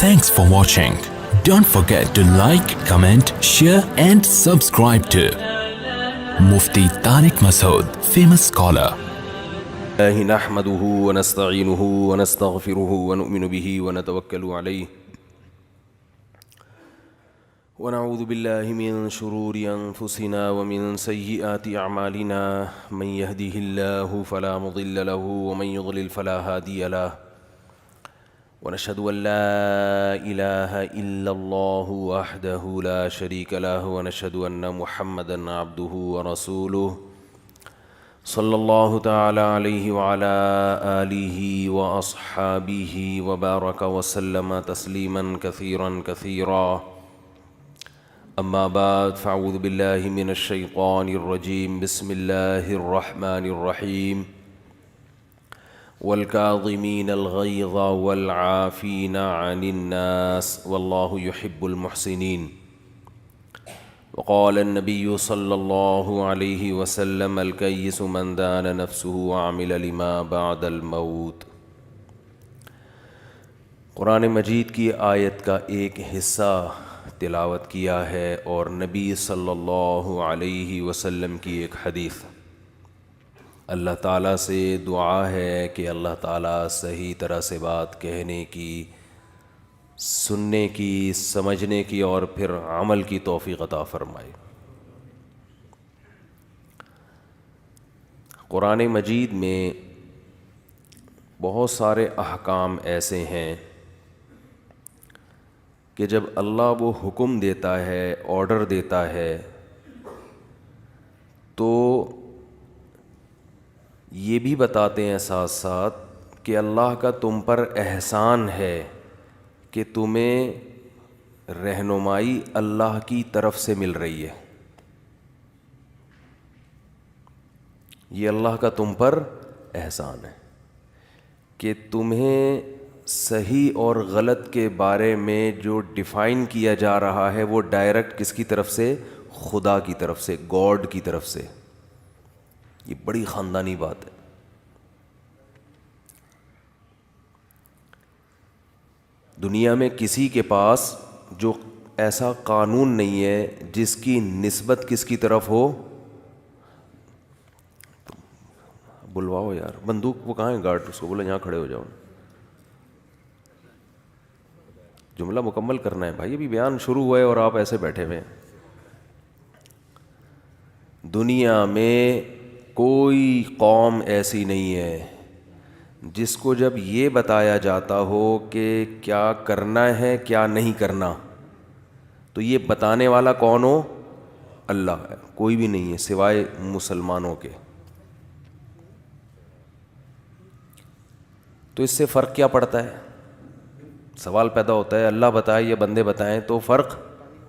Thanks for watching. Don't forget to like, comment, share and subscribe to Mufti Tariq Masood, famous scholar. نحمده ونستعينه ونستغفره ونؤمن به ونتوكل عليه ونعوذ بالله من شرور أنفسنا ومن سيئات أعمالنا من يهده الله فلا مضل له ومن يضلل فلا هادي له ونشهد أن لا إله إلا الله وحده لا شريك له ونشهد أن محمدا عبده ورسوله صلی اللہ تعالی علیہ وعلی آلہ واصحابہ وبارک وسلم تسلیما کثیرا کثیرا اما بعد فاعوذ باللہ من الشیطان الرجیم بسم اللہ الرحمن الرحیم والکاظمین الغیظ والعافین عن الناس واللہ یحب المحسنین وقال النبي صلى الله عليه وسلم الكيس من دان نفسه وعمل لما بعد الموت۔ قرآن مجید کی آیت کا ایک حصہ تلاوت کیا ہے اور نبی صلی اللہ علیہ وسلم کی ایک حدیث۔ اللہ تعالیٰ سے دعا ہے کہ اللہ تعالیٰ صحیح طرح سے بات کہنے کی، سننے کی، سمجھنے کی اور پھر عمل کی توفیق عطا فرمائے۔ قرآن مجید میں بہت سارے احکام ایسے ہیں کہ جب اللہ وہ حکم دیتا ہے، آرڈر دیتا ہے، تو یہ بھی بتاتے ہیں ساتھ ساتھ کہ اللہ کا تم پر احسان ہے کہ تمہیں رہنمائی اللہ کی طرف سے مل رہی ہے۔ یہ اللہ کا تم پر احسان ہے کہ تمہیں صحیح اور غلط کے بارے میں جو ڈیفائن کیا جا رہا ہے وہ ڈائریکٹ کس کی طرف سے؟ خدا کی طرف سے، گاڈ کی طرف سے۔ یہ بڑی خاندانی بات ہے۔ دنیا میں کسی کے پاس جو ایسا قانون نہیں ہے جس کی نسبت کس کی طرف ہو؟ بلواؤ یار، بندوق وہ کہاں ہے گارڈ؟ اس کو بولا یہاں کھڑے ہو جاؤ، جملہ مکمل کرنا ہے بھائی، ابھی بیان شروع ہوا ہے اور آپ ایسے بیٹھے ہوئے ہیں۔ دنیا میں کوئی قوم ایسی نہیں ہے جس کو جب یہ بتایا جاتا ہو کہ کیا کرنا ہے کیا نہیں کرنا تو یہ بتانے والا کون ہو؟ اللہ ہے، کوئی بھی نہیں ہے سوائے مسلمانوں کے۔ تو اس سے فرق کیا پڑتا ہے؟ سوال پیدا ہوتا ہے اللہ بتائے یا بندے بتائیں تو فرق؟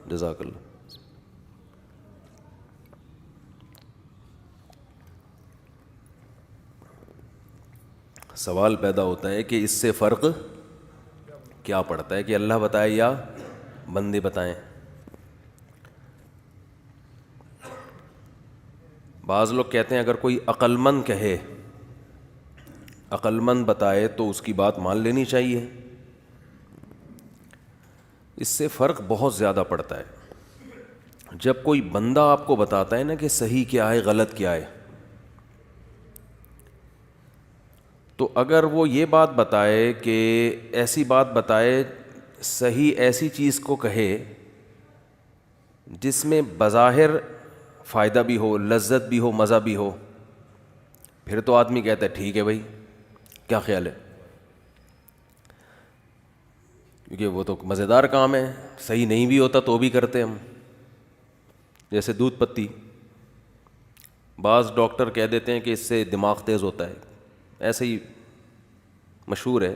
جزاک اللہ۔ سوال پیدا ہوتا ہے کہ اس سے فرق کیا پڑتا ہے کہ اللہ بتائے یا بندے بتائیں؟ بعض لوگ کہتے ہیں اگر کوئی عقل مند کہے، عقل مند بتائے تو اس کی بات مان لینی چاہیے۔ اس سے فرق بہت زیادہ پڑتا ہے۔ جب کوئی بندہ آپ کو بتاتا ہے نا کہ صحیح کیا ہے غلط کیا ہے، تو اگر وہ یہ بات بتائے کہ ایسی بات بتائے، صحیح ایسی چیز کو کہے جس میں بظاہر فائدہ بھی ہو، لذت بھی ہو، مزہ بھی ہو، پھر تو آدمی کہتا ہے ٹھیک ہے بھائی، کیا خیال ہے؟ کیونکہ وہ تو مزیدار کام ہے، صحیح نہیں بھی ہوتا تو بھی کرتے ہم۔ جیسے دودھ پتی، بعض ڈاکٹر کہہ دیتے ہیں کہ اس سے دماغ تیز ہوتا ہے، ایسے ہی مشہور ہے،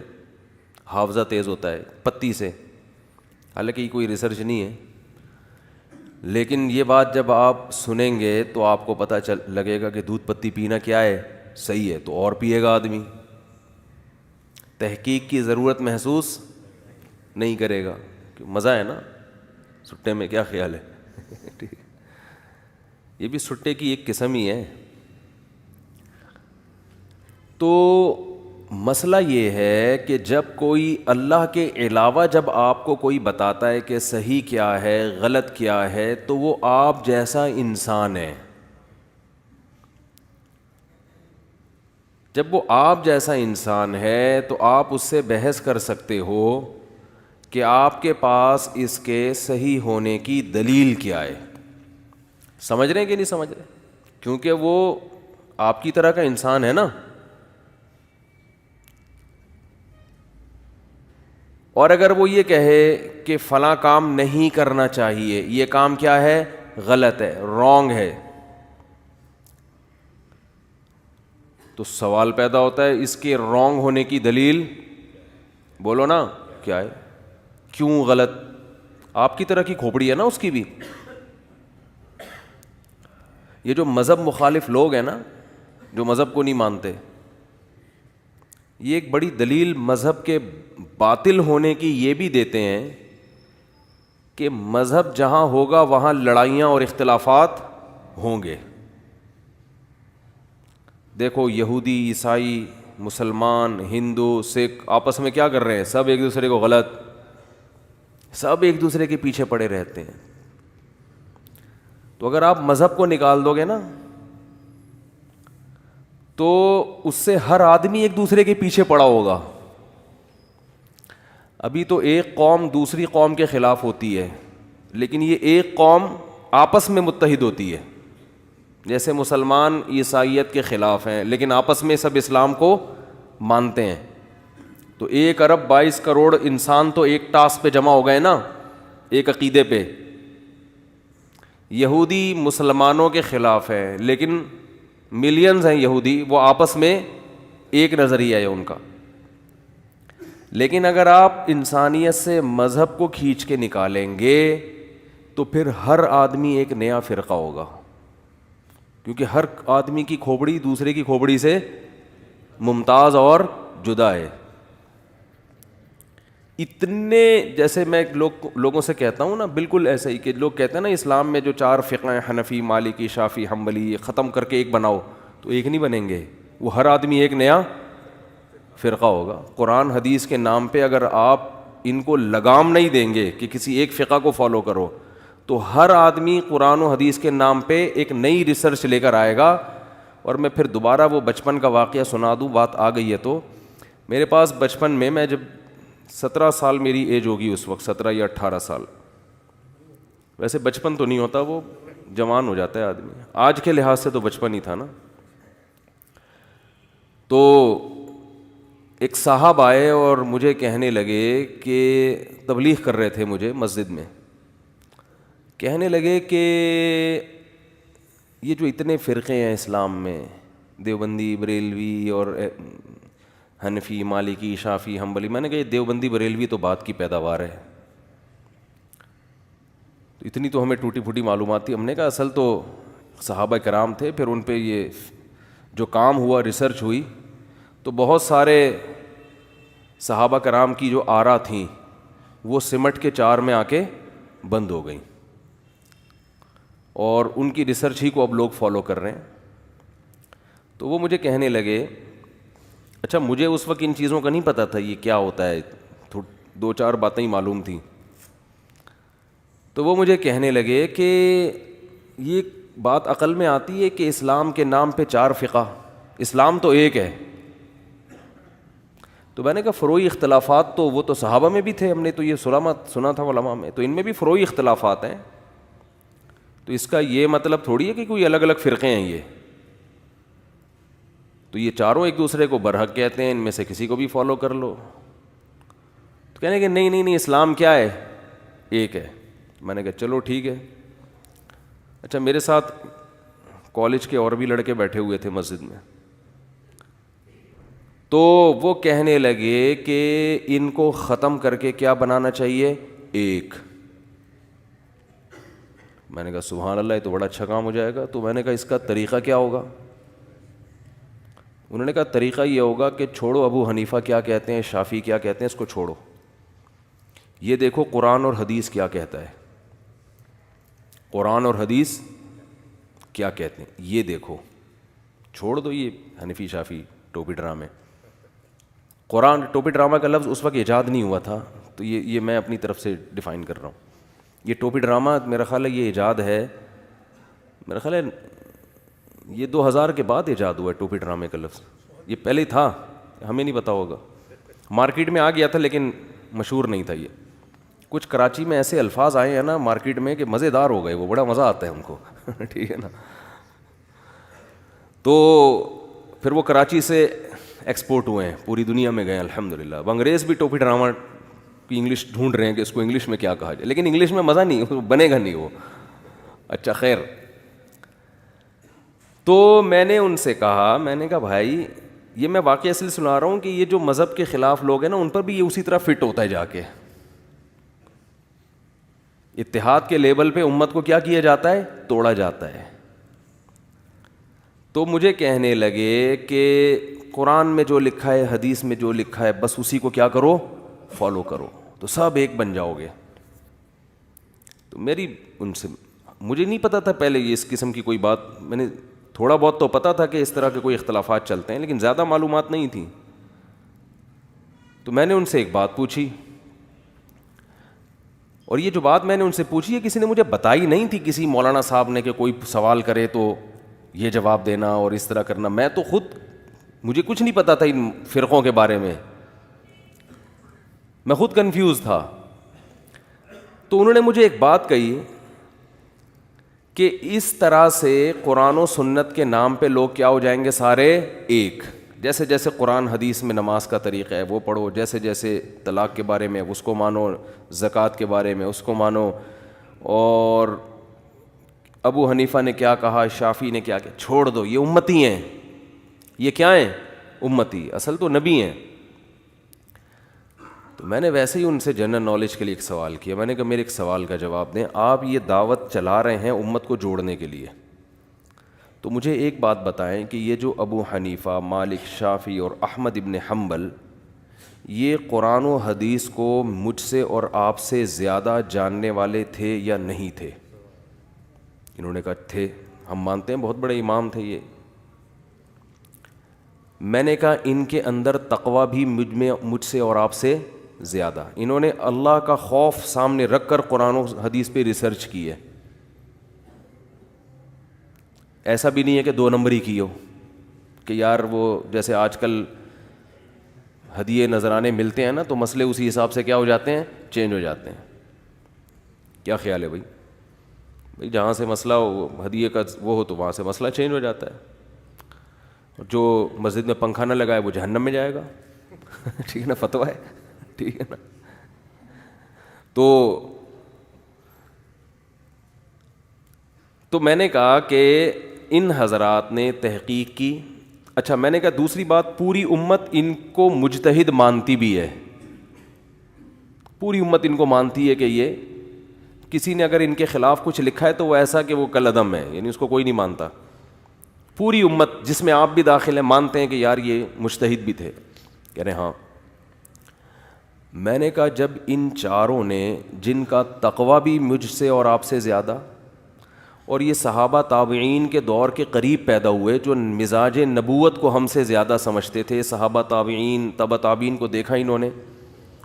حافظہ تیز ہوتا ہے پتی سے، حالانکہ یہ کوئی ریسرچ نہیں ہے، لیکن یہ بات جب آپ سنیں گے تو آپ کو پتہ لگے گا کہ دودھ پتی پینا کیا ہے؟ صحیح ہے، تو اور پیے گا آدمی، تحقیق کی ضرورت محسوس نہیں کرے گا، مزہ ہے نا سٹے میں، کیا خیال ہے؟ یہ بھی سٹے کی ایک قسم ہی ہے۔ تو مسئلہ یہ ہے کہ جب کوئی اللہ کے علاوہ جب آپ کو کوئی بتاتا ہے کہ صحیح کیا ہے غلط کیا ہے تو وہ آپ جیسا انسان ہے. جب وہ آپ جیسا انسان ہے تو آپ اس سے بحث کر سکتے ہو کہ آپ کے پاس اس کے صحیح ہونے کی دلیل کیا ہے. سمجھ رہے ہیں کہ نہیں سمجھ رہے؟ کیونکہ وہ آپ کی طرح کا انسان ہے نا. اور اگر وہ یہ کہے کہ فلاں کام نہیں کرنا چاہیے, یہ کام کیا ہے, غلط ہے, رانگ ہے, تو سوال پیدا ہوتا ہے اس کے رانگ ہونے کی دلیل بولو نا کیا ہے, کیوں غلط؟ آپ کی طرح کی کھوپڑی ہے نا اس کی بھی. یہ جو مذہب مخالف لوگ ہیں نا, جو مذہب کو نہیں مانتے, یہ ایک بڑی دلیل مذہب کے باطل ہونے کی یہ بھی دیتے ہیں کہ مذہب جہاں ہوگا وہاں لڑائیاں اور اختلافات ہوں گے. دیکھو یہودی, عیسائی, مسلمان, ہندو, سکھ آپس میں کیا کر رہے ہیں؟ سب ایک دوسرے کو غلط, سب ایک دوسرے کے پیچھے پڑے رہتے ہیں. تو اگر آپ مذہب کو نکال دو گے نا تو اس سے ہر آدمی ایک دوسرے کے پیچھے پڑا ہوگا. ابھی تو ایک قوم دوسری قوم کے خلاف ہوتی ہے, لیکن یہ ایک قوم آپس میں متحد ہوتی ہے. جیسے مسلمان عیسائیت کے خلاف ہیں لیکن آپس میں سب اسلام کو مانتے ہیں. تو 1 ارب 22 کروڑ انسان تو ایک ٹاسک پہ جمع ہو گئے نا, ایک عقیدے پہ. یہودی مسلمانوں کے خلاف ہے لیکن ملینز ہیں یہودی, وہ آپس میں ایک نظریہ ہے ان کا. لیکن اگر آپ انسانیت سے مذہب کو کھینچ کے نکالیں گے تو پھر ہر آدمی ایک نیا فرقہ ہوگا, کیونکہ ہر آدمی کی کھوپڑی دوسرے کی کھوپڑی سے ممتاز اور جدا ہے. اتنے جیسے میں لوگوں سے کہتا ہوں نا, بالکل ایسے ہی کہ لوگ کہتے ہیں نا اسلام میں جو 4 فقہ ہیں, حنفی, مالکی, شافعی, حنبلی, یہ ختم کر کے ایک بناؤ, تو ایک نہیں بنیں گے, وہ ہر آدمی ایک نیا فرقہ ہوگا. قرآن حدیث کے نام پہ اگر آپ ان کو لگام نہیں دیں گے کہ کسی ایک فقہ کو فالو کرو, تو ہر آدمی قرآن و حدیث کے نام پہ ایک نئی ریسرچ لے کر آئے گا. اور میں پھر دوبارہ وہ بچپن کا واقعہ سنا دوں, بات آ گئی ہے تو. میرے پاس بچپن میں جب 17 سال میری ایج ہوگی اس وقت, 17 یا 18 سال, ویسے بچپن تو نہیں ہوتا, وہ جوان ہو جاتا ہے آدمی, آج کے لحاظ سے تو بچپن ہی تھا نا. تو ایک صاحب آئے اور مجھے کہنے لگے کہ تبلیغ کر رہے تھے مجھے مسجد میں, کہنے لگے کہ یہ جو اتنے فرقے ہیں اسلام میں, دیوبندی, بریلوی اور حنفی, مالکی, شافعی, حنبلی, میں نے کہا یہ دیوبندی بریلوی تو بات کی پیداوار ہے, تو اتنی تو ہمیں ٹوٹی پھوٹی معلومات تھی. ہم نے کہا اصل تو صحابہ کرام تھے, پھر ان پہ یہ جو کام ہوا, ریسرچ ہوئی, تو بہت سارے صحابہ کرام کی جو آرا تھیں وہ سمٹ کے 4 میں آ کے بند ہو گئیں, اور ان کی ریسرچ ہی کو اب لوگ فالو کر رہے ہیں. تو وہ مجھے کہنے لگے, اچھا مجھے اس وقت ان چیزوں کا نہیں پتہ تھا یہ کیا ہوتا ہے, 2-4 باتیں ہی معلوم تھیں. تو وہ مجھے کہنے لگے کہ یہ بات عقل میں آتی ہے کہ اسلام کے نام پہ 4 فقہ, اسلام تو ایک ہے. تو میں نے کہا فروعی اختلافات تو وہ تو صحابہ میں بھی تھے, ہم نے تو یہ سنا تھا علماء میں, تو ان میں بھی فروعی اختلافات ہیں. تو اس کا یہ مطلب تھوڑی ہے کہ کوئی الگ الگ فرقے ہیں, یہ تو یہ چاروں ایک دوسرے کو برحق کہتے ہیں, ان میں سے کسی کو بھی فالو کر لو. تو کہنے کہ نہیں اسلام کیا ہے, ایک ہے. میں نے کہا چلو ٹھیک ہے. اچھا میرے ساتھ کالج کے اور بھی لڑکے بیٹھے ہوئے تھے مسجد میں, تو وہ کہنے لگے کہ ان کو ختم کر کے کیا بنانا چاہیے, ایک. میں نے کہا سبحان اللہ, یہ تو بڑا اچھا کام ہو جائے گا. تو میں نے کہا اس کا طریقہ کیا ہوگا؟ انہوں نے کہا طریقہ یہ ہوگا کہ چھوڑو ابو حنیفہ کیا کہتے ہیں, شافعی کیا کہتے ہیں, اس کو چھوڑو, یہ دیکھو قرآن اور حدیث کیا کہتا ہے, قرآن اور حدیث کیا کہتے ہیں یہ دیکھو, چھوڑ دو یہ حنفی شافعی ٹوپی ڈرامے. قرآن ٹوپی ڈرامہ کا لفظ اس وقت ایجاد نہیں ہوا تھا، تو یہ میں اپنی طرف سے ڈیفائن کر رہا ہوں. یہ ٹوپی ڈرامہ میرا خیال ہے یہ ایجاد ہے، میرا خیال ہے یہ 2000 کے بعد ایجاد ہوا ہے ٹوپی ڈرامے کا لفظ. یہ پہلے ہی تھا، ہمیں نہیں پتا ہوگا، مارکیٹ میں آ گیا تھا لیکن مشہور نہیں تھا. یہ کچھ کراچی میں ایسے الفاظ آئے ہیں نا مارکیٹ میں کہ مزیدار ہو گئے، وہ بڑا مزہ آتا ہے ان کو. ٹھیک ہے نا. تو پھر وہ کراچی سے ایکسپورٹ ہوئے ہیں، پوری دنیا میں گئے الحمدللہ. اب انگریز بھی ٹوپی ڈرامہ کی انگلش ڈھونڈ رہے ہیں کہ اس کو انگلش میں کیا کہا جائے، لیکن انگلش میں مزہ نہیں بنے گا نہیں وہ. اچھا خیر، تو میں نے ان سے کہا، میں نے کہا بھائی یہ میں واقعہ اصل سنا رہا ہوں کہ یہ جو مذہب کے خلاف لوگ ہیں نا ان پر بھی یہ اسی طرح فٹ ہوتا ہے جا کے. اتحاد کے لیبل پہ امت کو کیا کیا جاتا ہے؟ توڑا جاتا ہے. تو مجھے کہنے لگے کہ قرآن میں جو لکھا ہے، حدیث میں جو لکھا ہے، بس اسی کو کیا کرو؟ فالو کرو، تو سب ایک بن جاؤ گے. تو میری ان سے، مجھے نہیں پتا تھا پہلے یہ اس قسم کی کوئی بات، میں نے تھوڑا بہت تو پتا تھا کہ اس طرح کے کوئی اختلافات چلتے ہیں لیکن زیادہ معلومات نہیں تھیں. تو میں نے ان سے ایک بات پوچھی، اور یہ جو بات میں نے ان سے پوچھی ہے کسی نے مجھے بتائی نہیں تھی، کسی مولانا صاحب نے کہ کوئی سوال کرے تو یہ جواب دینا اور اس طرح کرنا. میں تو خود، مجھے کچھ نہیں پتا تھا ان فرقوں کے بارے میں، میں خود کنفیوز تھا. تو انہوں نے مجھے ایک بات کہی کہ اس طرح سے قرآن و سنت کے نام پہ لوگ کیا ہو جائیں گے؟ سارے ایک. جیسے جیسے قرآن حدیث میں نماز کا طریقہ ہے وہ پڑھو، جیسے جیسے طلاق کے بارے میں اس کو مانو، زکوٰۃ کے بارے میں اس کو مانو، اور ابو حنیفہ نے کیا کہا، شافعی نے کیا کہا، چھوڑ دو. یہ امتی ہیں، یہ کیا ہیں؟ امتی، اصل تو نبی ہیں. تو میں نے ویسے ہی ان سے جنرل نالج کے لیے ایک سوال کیا. میں نے کہا میرے ایک سوال کا جواب دیں، آپ یہ دعوت چلا رہے ہیں امت کو جوڑنے کے لیے، تو مجھے ایک بات بتائیں کہ یہ جو ابو حنیفہ، مالک، شافعی اور احمد ابن حنبل، یہ قرآن و حدیث کو مجھ سے اور آپ سے زیادہ جاننے والے تھے یا نہیں تھے؟ انہوں نے کہا تھے، ہم مانتے ہیں بہت بڑے امام تھے یہ. میں نے کہا ان کے اندر تقویٰ بھی مجھ سے اور آپ سے زیادہ. انہوں نے اللہ کا خوف سامنے رکھ کر قرآن و حدیث پہ ریسرچ کی ہے. ایسا بھی نہیں ہے کہ 2 نمبری کی ہو کہ یار وہ جیسے آج کل ہدیے نذرانے ملتے ہیں نا تو مسئلے اسی حساب سے کیا ہو جاتے ہیں؟ چینج ہو جاتے ہیں. کیا خیال ہے بھائی جہاں سے مسئلہ ہو ہدیے کا وہ ہو تو وہاں سے مسئلہ چینج ہو جاتا ہے. جو مسجد میں پنکھا نہ لگائے وہ جہنم میں جائے گا. ٹھیک ہے نا، فتویٰ ہے. ٹھیک ہے نا. تو میں نے کہا کہ ان حضرات نے تحقیق کی. اچھا میں نے کہا دوسری بات، پوری امت ان کو مجتہد مانتی بھی ہے. پوری امت ان کو مانتی ہے کہ یہ کسی نے اگر ان کے خلاف کچھ لکھا ہے تو وہ ایسا کہ وہ کالعدم ہے، یعنی اس کو کوئی نہیں مانتا. پوری امت جس میں آپ بھی داخل ہیں مانتے ہیں کہ یار یہ مجتہد بھی تھے. کہہ رہے ہاں. میں نے کہا جب ان چاروں نے، جن کا تقویٰ بھی مجھ سے اور آپ سے زیادہ، اور یہ صحابہ تابعین کے دور کے قریب پیدا ہوئے جو مزاج نبوت کو ہم سے زیادہ سمجھتے تھے، صحابہ تابعین، تبع تابعین کو دیکھا انہوں نے،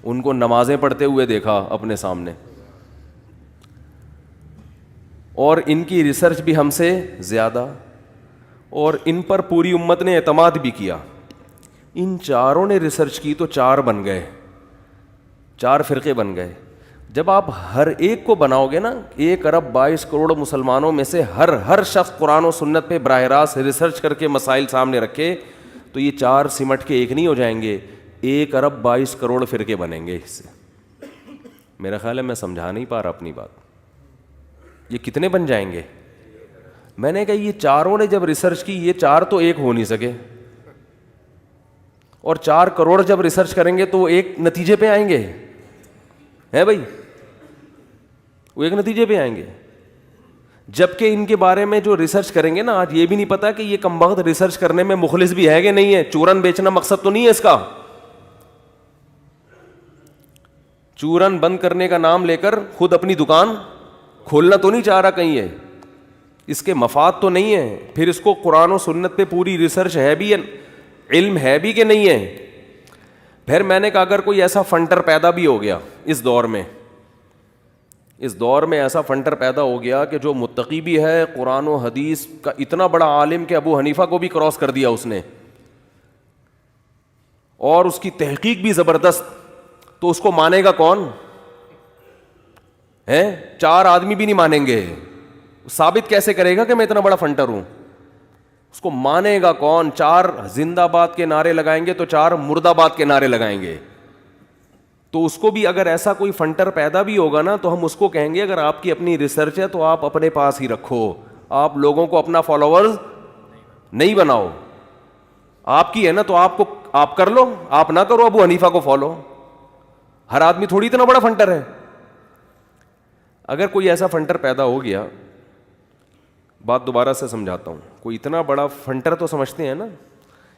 ان کو نمازیں پڑھتے ہوئے دیکھا اپنے سامنے، اور ان کی ریسرچ بھی ہم سے زیادہ، اور ان پر پوری امت نے اعتماد بھی کیا. ان چاروں نے ریسرچ کی تو 4 بن گئے، 4 فرقے بن گئے. جب آپ ہر ایک کو بناؤ گے نا، 1 ارب 22 کروڑ مسلمانوں میں سے ہر شخص قرآن و سنت پہ براہ راست ریسرچ کر کے مسائل سامنے رکھے تو یہ 4 سمٹ کے ایک نہیں ہو جائیں گے، 1 ارب 22 کروڑ فرقے بنیں گے اس سے. میرا خیال ہے میں سمجھا نہیں پا رہا اپنی بات. یہ کتنے بن جائیں گے؟ میں نے کہا یہ چاروں نے جب ریسرچ کی، یہ 4 تو ایک ہو نہیں سکے، اور 4 کروڑ جب ریسرچ کریں گے تو وہ ایک نتیجے پہ آئیں گے. ہے بھائی، وہ ایک نتیجے پہ آئیں گے. جبکہ ان کے بارے میں جو ریسرچ کریں گے نا، آج یہ بھی نہیں پتا کہ یہ کمبخت ریسرچ کرنے میں مخلص بھی ہے کہ نہیں ہے. چورن بیچنا مقصد تو نہیں ہے اس کا. چورن بند کرنے کا نام لے کر خود اپنی دکان کھولنا تو نہیں چاہ رہا کہیں ہے، اس کے مفاد تو نہیں ہے. پھر اس کو قرآن و سنت پہ پوری ریسرچ ہے بھی، علم ہے بھی کہ نہیں ہے. پھر میں نے کہا اگر کوئی ایسا فنٹر پیدا بھی ہو گیا اس دور میں ایسا فنٹر پیدا ہو گیا کہ جو متقی بھی ہے, قرآن و حدیث کا اتنا بڑا عالم کہ ابو حنیفہ کو بھی کراس کر دیا اس نے, اور اس کی تحقیق بھی زبردست, تو اس کو مانے گا کون ہے؟ 4 آدمی بھی نہیں مانیں گے. ثابت کیسے کرے گا کہ میں اتنا بڑا فنٹر ہوں؟ اس کو مانے گا کون؟ 4 زندہ باد کے نعرے لگائیں گے تو 4 مرد آباد کے نعرے لگائیں گے. تو اس کو بھی اگر ایسا کوئی فنٹر پیدا بھی ہوگا نا, تو ہم اس کو کہیں گے اگر آپ کی اپنی ریسرچ ہے تو آپ اپنے پاس ہی رکھو, آپ لوگوں کو اپنا فالوورز نہیں بناؤ. آپ کی ہے نا تو آپ کر لو, آپ نہ کرو ابو حنیفہ کو فالو. ہر آدمی تھوڑی اتنا بڑا فنٹر ہے. اگر کوئی ایسا فنٹر پیدا ہو گیا, بات دوبارہ سے سمجھاتا ہوں, کوئی اتنا بڑا فنٹر تو سمجھتے ہیں نا,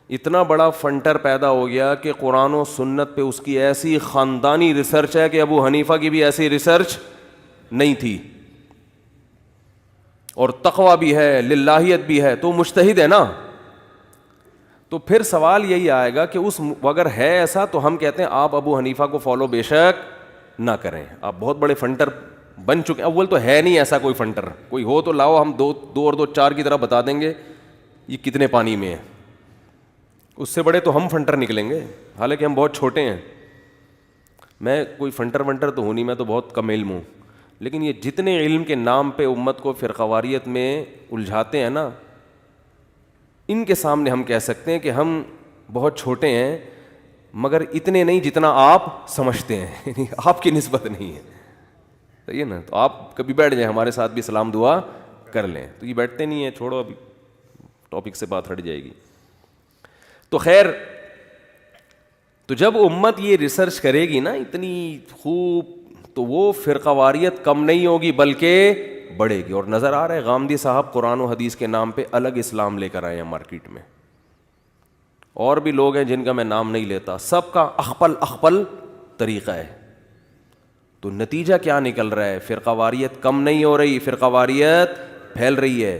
اتنا بڑا فنٹر پیدا ہو گیا کہ قرآن و سنت پہ اس کی ایسی خاندانی ریسرچ ہے کہ ابو حنیفہ کی بھی ایسی ریسرچ نہیں تھی, اور تقویٰ بھی ہے, للہیت بھی ہے, تو مجتہد ہے نا. تو پھر سوال یہی آئے گا کہ اگر ہے ایسا تو ہم کہتے ہیں آپ ابو حنیفہ کو فالو بے شک نہ کریں, آپ بہت بڑے فنٹر بن چکے. اول تو ہے نہیں ایسا کوئی فنٹر, کوئی ہو تو لاؤ, ہم 2 اور 2 4 کی طرح بتا دیں گے یہ کتنے پانی میں ہے. اس سے بڑے تو ہم فنٹر نکلیں گے, حالانکہ ہم بہت چھوٹے ہیں. میں کوئی فنٹر ونٹر تو ہوں نہیں, میں تو بہت کم علم ہوں. لیکن یہ جتنے علم کے نام پہ امت کو فرقواریت میں الجھاتے ہیں نا, ان کے سامنے ہم کہہ سکتے ہیں کہ ہم بہت چھوٹے ہیں, مگر اتنے نہیں جتنا آپ سمجھتے ہیں. آپ کی نسبت نہیں ہے, صحیح ہے نا. تو آپ کبھی بیٹھ جائیں, ہمارے ساتھ بھی سلام دعا کر لیں. تو یہ بیٹھتے نہیں ہیں, چھوڑو ابھی ٹاپک سے بات ہٹ جائے گی. تو خیر, تو جب امت یہ ریسرچ کرے گی نا اتنی خوب, تو وہ فرقہ واریت کم نہیں ہوگی بلکہ بڑھے گی. اور نظر آ رہا ہے غامدی صاحب قرآن و حدیث کے نام پہ الگ اسلام لے کر آئے ہیں مارکیٹ میں, اور بھی لوگ ہیں جن کا میں نام نہیں لیتا, سب کا اخپل طریقہ ہے. تو نتیجہ کیا نکل رہا ہے؟ فرقہ واریت کم نہیں ہو رہی, فرقہ واریت پھیل رہی ہے.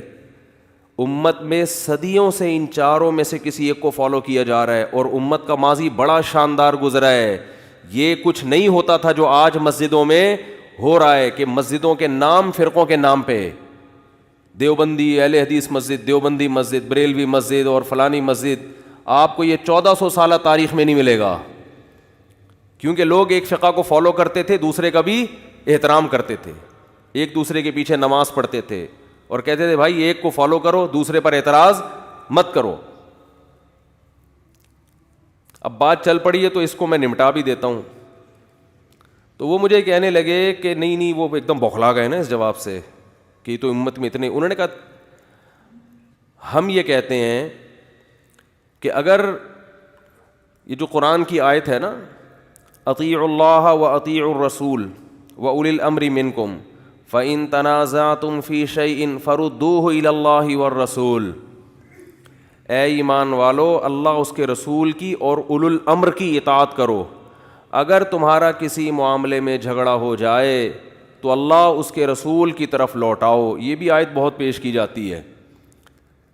امت میں صدیوں سے ان 4 میں سے کسی ایک کو فالو کیا جا رہا ہے, اور امت کا ماضی بڑا شاندار گزرا ہے. یہ کچھ نہیں ہوتا تھا جو آج مسجدوں میں ہو رہا ہے, کہ مسجدوں کے نام فرقوں کے نام پہ, دیوبندی اہل حدیث مسجد, دیوبندی مسجد, بریلوی مسجد اور فلانی مسجد. آپ کو یہ 1400 سالہ تاریخ میں نہیں ملے گا, کیونکہ لوگ ایک فقہ کو فالو کرتے تھے, دوسرے کا بھی احترام کرتے تھے, ایک دوسرے کے پیچھے نماز پڑھتے تھے, اور کہتے تھے بھائی ایک کو فالو کرو, دوسرے پر اعتراض مت کرو. اب بات چل پڑی ہے تو اس کو میں نمٹا بھی دیتا ہوں. تو وہ مجھے کہنے لگے کہ نہیں وہ ایک دم بوکھلا گئے نا اس جواب سے کہ تو امت میں اتنے. انہوں نے کہا ہم یہ کہتے ہیں کہ اگر یہ جو قرآن کی آیت ہے نا, اطیعوا اللہ و اطیعوا الرسول و اولی الامر منکم فَإِن تَنَازَعْتُمْ فِي شَيْءٍ فَرُدُّوهُ إِلَى اللَّهِ وَالرَّسُولِ, اے ایمان والو اللہ اس کے رسول کی اور اولو الامر کی اطاعت کرو. اگر تمہارا کسی معاملے میں جھگڑا ہو جائے تو اللہ اس کے رسول کی طرف لوٹاؤ. یہ بھی آیت بہت پیش کی جاتی ہے.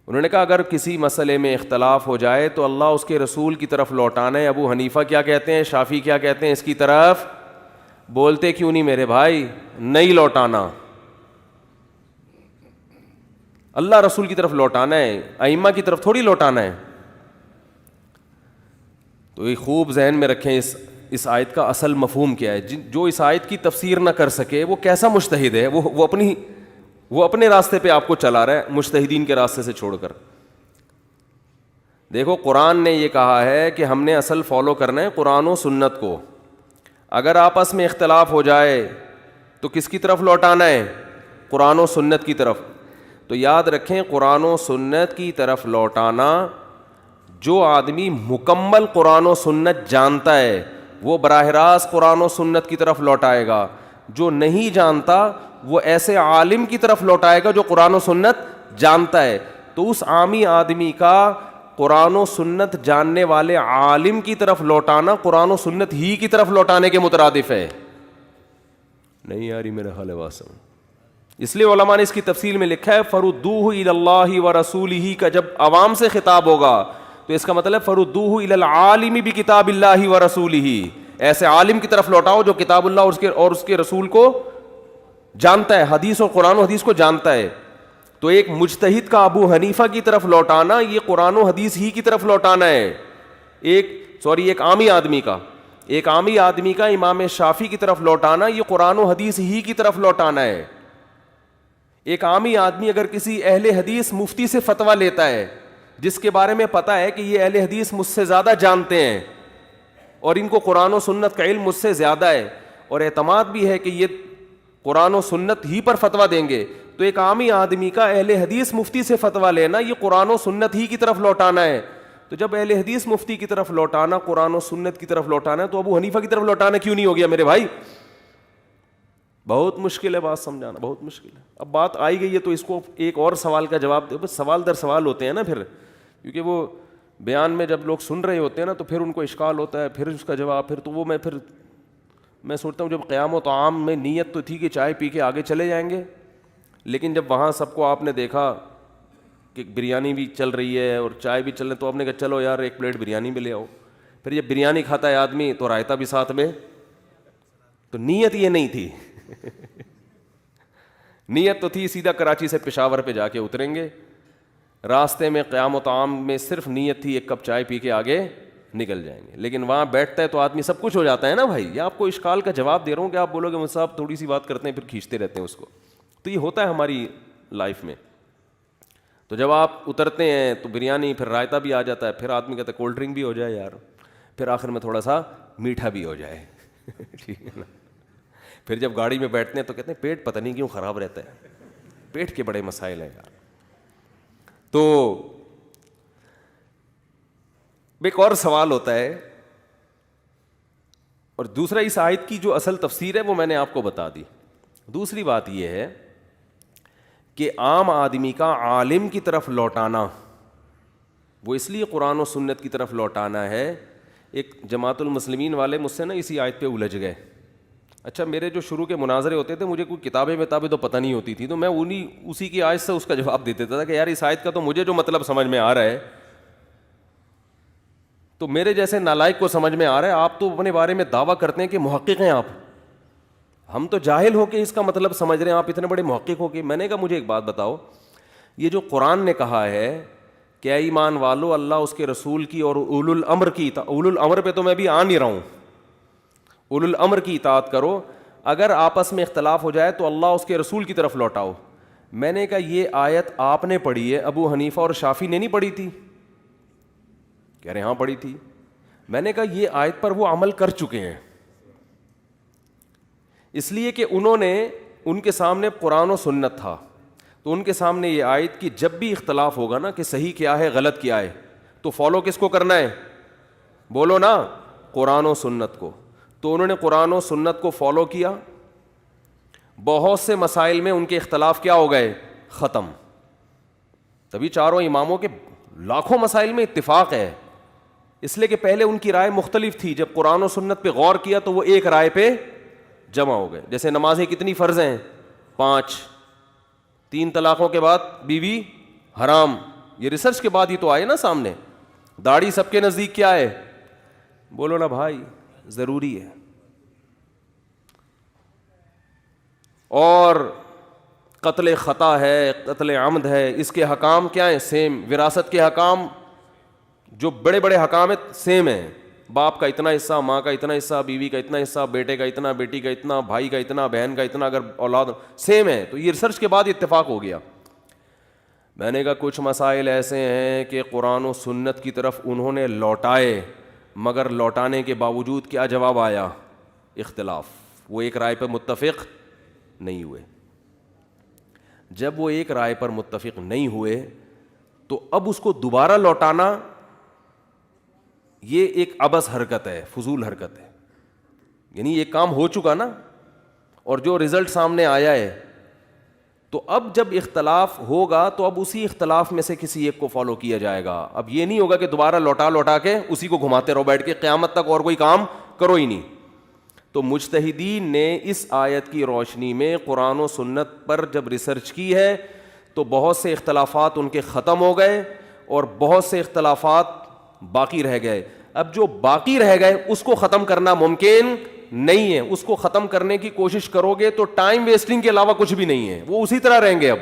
انہوں نے کہا اگر کسی مسئلے میں اختلاف ہو جائے تو اللہ اس کے رسول کی طرف لوٹانا ہے. ابو حنیفہ کیا کہتے ہیں, شافعی کیا کہتے ہیں اس کی طرف؟ بولتے کیوں نہیں میرے بھائی؟ نہیں لوٹانا, اللہ رسول کی طرف لوٹانا ہے, ائمہ کی طرف تھوڑی لوٹانا ہے. تو یہ خوب ذہن میں رکھیں اس آیت کا اصل مفہوم کیا ہے. جو اس آیت کی تفسیر نہ کر سکے وہ کیسا مجتہد ہے؟ وہ اپنے راستے پہ آپ کو چلا رہا ہے, مجتہدین کے راستے سے چھوڑ کر. دیکھو قرآن نے یہ کہا ہے کہ ہم نے اصل فالو کرنا ہے قرآن و سنت کو. اگر آپس میں اختلاف ہو جائے تو کس کی طرف لوٹانا ہے؟ قرآن و سنت کی طرف. تو یاد رکھیں قرآن و سنت کی طرف لوٹانا, جو آدمی مکمل قرآن و سنت جانتا ہے وہ براہ راست قرآن و سنت کی طرف لوٹائے گا. جو نہیں جانتا وہ ایسے عالم کی طرف لوٹائے گا جو قرآن و سنت جانتا ہے. تو اس عامی آدمی کا قرآن و سنت جاننے والے عالم کی طرف لوٹانا قرآن و سنت ہی کی طرف لوٹانے کے مترادف ہے. نہیں یاری میرا حال واسم. اس لیے علماء نے اس کی تفصیل میں لکھا ہے فردوہ الی اللہ و رسولہ کا جب عوام سے خطاب ہوگا تو اس کا مطلب فردوہ الی العالم بکتاب اللہ ورسولہ، ایسے عالم کی طرف لوٹاؤ جو کتاب اللہ اور اس کے رسول کو جانتا ہے، حدیث اور قرآن و حدیث کو جانتا ہے. تو ایک مجتہد کا ابو حنیفہ کی طرف لوٹانا یہ قرآن و حدیث ہی کی طرف لوٹانا ہے. ایک عامی آدمی کا امام شافعی کی طرف لوٹانا یہ قرآن و حدیث ہی کی طرف لوٹانا ہے. ایک عامی آدمی اگر کسی اہل حدیث مفتی سے فتویٰ لیتا ہے جس کے بارے میں پتا ہے کہ یہ اہل حدیث مجھ سے زیادہ جانتے ہیں اور ان کو قرآن و سنت کا علم مجھ سے زیادہ ہے اور اعتماد بھی ہے کہ یہ قرآن و سنت ہی پر فتویٰ دیں گے، تو ایک عامی آدمی کا اہل حدیث مفتی سے فتویٰ لینا یہ قرآن و سنت ہی کی طرف لوٹانا ہے. تو جب اہل حدیث مفتی کی طرف لوٹانا قرآن و سنت کی طرف لوٹانا ہے تو ابو حنیفہ کی طرف لوٹانا کیوں نہیں ہو گیا میرے بھائی؟ بہت مشکل ہے بات سمجھانا، بہت مشکل ہے. اب بات آئی گئی ہے تو اس کو ایک اور سوال کا جواب دے. بس سوال در سوال ہوتے ہیں نا پھر، کیونکہ وہ بیان میں جب لوگ سن رہے ہوتے ہیں نا تو پھر ان کو اشکال ہوتا ہے، پھر اس کا جواب پھر تو وہ میں سوچتا ہوں جب قیام و طعام میں نیت تو تھی کہ چائے پی کے آگے چلے جائیں گے، لیکن جب وہاں سب کو آپ نے دیکھا کہ بریانی بھی چل رہی ہے اور چائے بھی چل رہی ہے تو آپ نے کہا چلو یار ایک پلیٹ بریانی بھی لے آؤ. پھر جب بریانی کھاتا ہے آدمی تو رائتا بھی ساتھ میں، تو نیت یہ نہیں تھی. نیت تو تھی سیدھا کراچی سے پشاور پہ جا کے اتریں گے، راستے میں قیام و طعام میں صرف نیت تھی ایک کپ چائے پی کے آگے نکل جائیں گے. لیکن وہاں بیٹھتا ہے تو آدمی سب کچھ ہو جاتا ہے نا بھائی. یہ آپ کو اشکال کا جواب دے رہا ہوں کہ آپ بولو گے مجھ صاحب تھوڑی سی بات کرتے ہیں پھر کھینچتے رہتے ہیں اس کو. تو یہ ہوتا ہے ہماری لائف میں. تو جب آپ اترتے ہیں تو بریانی پھر رائتا بھی آ جاتا ہے، پھر آدمی کہتا ہے کولڈ ڈرنک بھی ہو جائے یار، پھر آخر میں تھوڑا سا میٹھا بھی ہو جائے. ٹھیک ہے نا. پھر جب گاڑی میں بیٹھتے ہیں تو کہتے ہیں پیٹ پتہ نہیں کیوں خراب رہتا ہے، پیٹ کے بڑے مسائل ہیں یار. تو ایک اور سوال ہوتا ہے، اور دوسرا اس آیت کی جو اصل تفسیر ہے وہ میں نے آپ کو بتا دی. دوسری بات یہ ہے کہ عام آدمی کا عالم کی طرف لوٹانا وہ اس لیے قرآن و سنت کی طرف لوٹانا ہے. ایک جماعت المسلمین والے مجھ سے نا اسی آیت پہ الجھ گئے. اچھا میرے جو شروع کے مناظرے ہوتے تھے مجھے کوئی کتابیں تو پتہ نہیں ہوتی تھی، تو میں اسی کی آیت سے اس کا جواب دے دیتا تھا کہ یار اس آیت کا تو مجھے جو مطلب سمجھ میں آ رہا ہے تو میرے جیسے نالائق کو سمجھ میں آ رہا ہے. آپ تو اپنے بارے میں دعویٰ کرتے ہیں کہ محقق ہیں آپ، ہم تو جاہل ہو کے اس کا مطلب سمجھ رہے ہیں، آپ اتنے بڑے محقق ہو کے. میں نے کہا مجھے ایک بات بتاؤ، یہ جو قرآن نے کہا ہے کہ اے ایمان والو اللہ اس کے رسول کی اور اولو الامر کی اولو الامر پہ تو میں بھی آ نہیں رہا ہوں، اولو الامر کی اطاعت کرو. اگر آپس میں اختلاف ہو جائے تو اللہ اس کے رسول کی طرف لوٹاؤ. میں نے کہا یہ آیت آپ نے پڑھی ہے، ابو حنیفہ اور شافعی نے نہیں پڑھی تھی؟ کہہ رہے ہاں پڑھی تھی. میں نے کہا یہ آیت پر وہ عمل کر چکے ہیں، اس لیے کہ انہوں نے ان کے سامنے قرآن و سنت تھا، تو ان کے سامنے یہ آیت کی جب بھی اختلاف ہوگا نا کہ صحیح کیا ہے غلط کیا ہے تو فالو کس کو کرنا ہے؟ بولو نا، قرآن و سنت کو. تو انہوں نے قرآن و سنت کو فالو کیا، بہت سے مسائل میں ان کے اختلاف کیا ہو گئے؟ ختم. تبھی چاروں اماموں کے لاکھوں مسائل میں اتفاق ہے، اس لیے کہ پہلے ان کی رائے مختلف تھی، جب قرآن و سنت پہ غور کیا تو وہ ایک رائے پہ جمع ہو گئے. جیسے نمازیں کتنی فرض ہیں؟ 5. 3 طلاقوں کے بعد بیوی حرام، یہ ریسرچ کے بعد ہی تو آئے نا سامنے. داڑھی سب کے نزدیک کیا ہے؟ بولو نا بھائی، ضروری ہے. اور قتل خطا ہے، قتل عمد ہے، اس کے حکام کیا ہیں؟ سیم. وراثت کے حکام جو بڑے بڑے حکام ہیں سیم ہیں، باپ کا اتنا حصہ، ماں کا اتنا حصہ، بیوی کا اتنا حصہ، بیٹے کا اتنا، بیٹی کا اتنا، بھائی کا اتنا، بہن کا اتنا، اگر اولاد سیم ہے. تو یہ ریسرچ کے بعد اتفاق ہو گیا. میں نے کہا کچھ مسائل ایسے ہیں کہ قرآن و سنت کی طرف انہوں نے لوٹائے، مگر لوٹانے کے باوجود کیا جواب آیا؟ اختلاف. وہ ایک رائے پر متفق نہیں ہوئے. جب وہ ایک رائے پر متفق نہیں ہوئے تو اب اس کو دوبارہ لوٹانا یہ ایک عبث حرکت ہے، فضول حرکت ہے. یعنی یہ کام ہو چکا نا، اور جو رزلٹ سامنے آیا ہے، تو اب جب اختلاف ہوگا تو اب اسی اختلاف میں سے کسی ایک کو فالو کیا جائے گا. اب یہ نہیں ہوگا کہ دوبارہ لوٹا کے اسی کو گھماتے رہو بیٹھ کے قیامت تک اور کوئی کام کرو ہی نہیں. تو مجتہدین نے اس آیت کی روشنی میں قرآن و سنت پر جب ریسرچ کی ہے تو بہت سے اختلافات ان کے ختم ہو گئے، اور بہت سے اختلافات باقی رہ گئے. اب جو باقی رہ گئے اس کو ختم کرنا ممکن نہیں ہے. اس کو ختم کرنے کی کوشش کرو گے تو ٹائم ویسٹنگ کے علاوہ کچھ بھی نہیں ہے, وہ اسی طرح رہیں گے. اب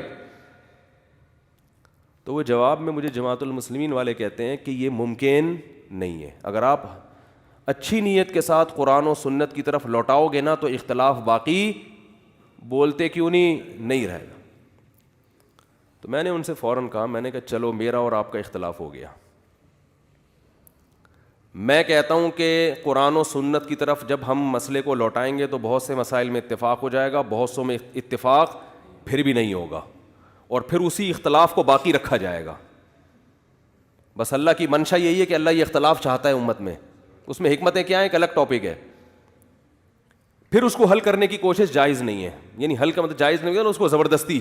تو وہ جواب میں مجھے جماعت المسلمین والے کہتے ہیں کہ یہ ممکن نہیں ہے. اگر آپ اچھی نیت کے ساتھ قرآن و سنت کی طرف لوٹاؤ گے نا تو اختلاف باقی بولتے کیوں نہیں رہے گا. تو میں نے ان سے فوراً کہا, میں نے کہا چلو میرا اور آپ کا اختلاف ہو گیا. میں کہتا ہوں کہ قرآن و سنت کی طرف جب ہم مسئلے کو لوٹائیں گے تو بہت سے مسائل میں اتفاق ہو جائے گا, بہت سو میں اتفاق پھر بھی نہیں ہوگا, اور پھر اسی اختلاف کو باقی رکھا جائے گا. بس اللہ کی منشا یہی ہے کہ اللہ یہ اختلاف چاہتا ہے امت میں, اس میں حکمتیں کیا ہیں ایک الگ ٹاپک ہے. پھر اس کو حل کرنے کی کوشش جائز نہیں ہے, یعنی حل کا مطلب جائز نہیں ہے اس کو زبردستی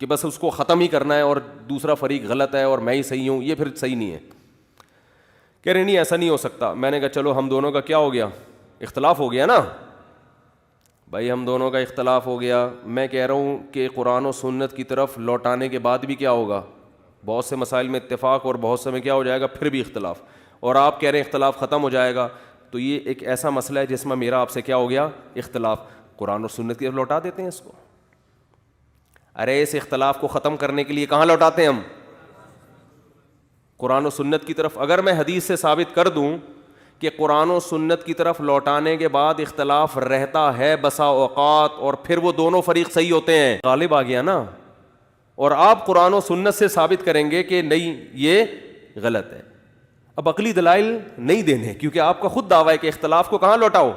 کہ بس اس کو ختم ہی کرنا ہے اور دوسرا فریق غلط ہے اور میں ہی صحیح ہوں, یہ پھر صحیح نہیں ہے. کہہ رہے نہیں ایسا نہیں ہو سکتا. میں نے کہا چلو ہم دونوں کا کیا ہو گیا, اختلاف ہو گیا نا بھائی, ہم دونوں کا اختلاف ہو گیا. میں کہہ رہا ہوں کہ قرآن و سنت کی طرف لوٹانے کے بعد بھی کیا ہوگا, بہت سے مسائل میں اتفاق اور بہت سے میں کیا ہو جائے گا پھر بھی اختلاف. اور آپ کہہ رہے ہیں اختلاف ختم ہو جائے گا, تو یہ ایک ایسا مسئلہ ہے جس میں میرا آپ سے کیا ہو گیا اختلاف. قرآن اور سنت کی طرف لوٹا دیتے ہیں اس کو. ارے اس اختلاف کو ختم کرنے کے لیے کہاں لوٹاتے ہیں ہم, قرآن و سنت کی طرف. اگر میں حدیث سے ثابت کر دوں کہ قرآن و سنت کی طرف لوٹانے کے بعد اختلاف رہتا ہے بسا اوقات, اور پھر وہ دونوں فریق صحیح ہوتے ہیں, غالب آ گیا نا. اور آپ قرآن و سنت سے ثابت کریں گے کہ نہیں یہ غلط ہے. اب عقلی دلائل نہیں دینے, کیونکہ آپ کا خود دعویٰ ہے کہ اختلاف کو کہاں لوٹاؤ,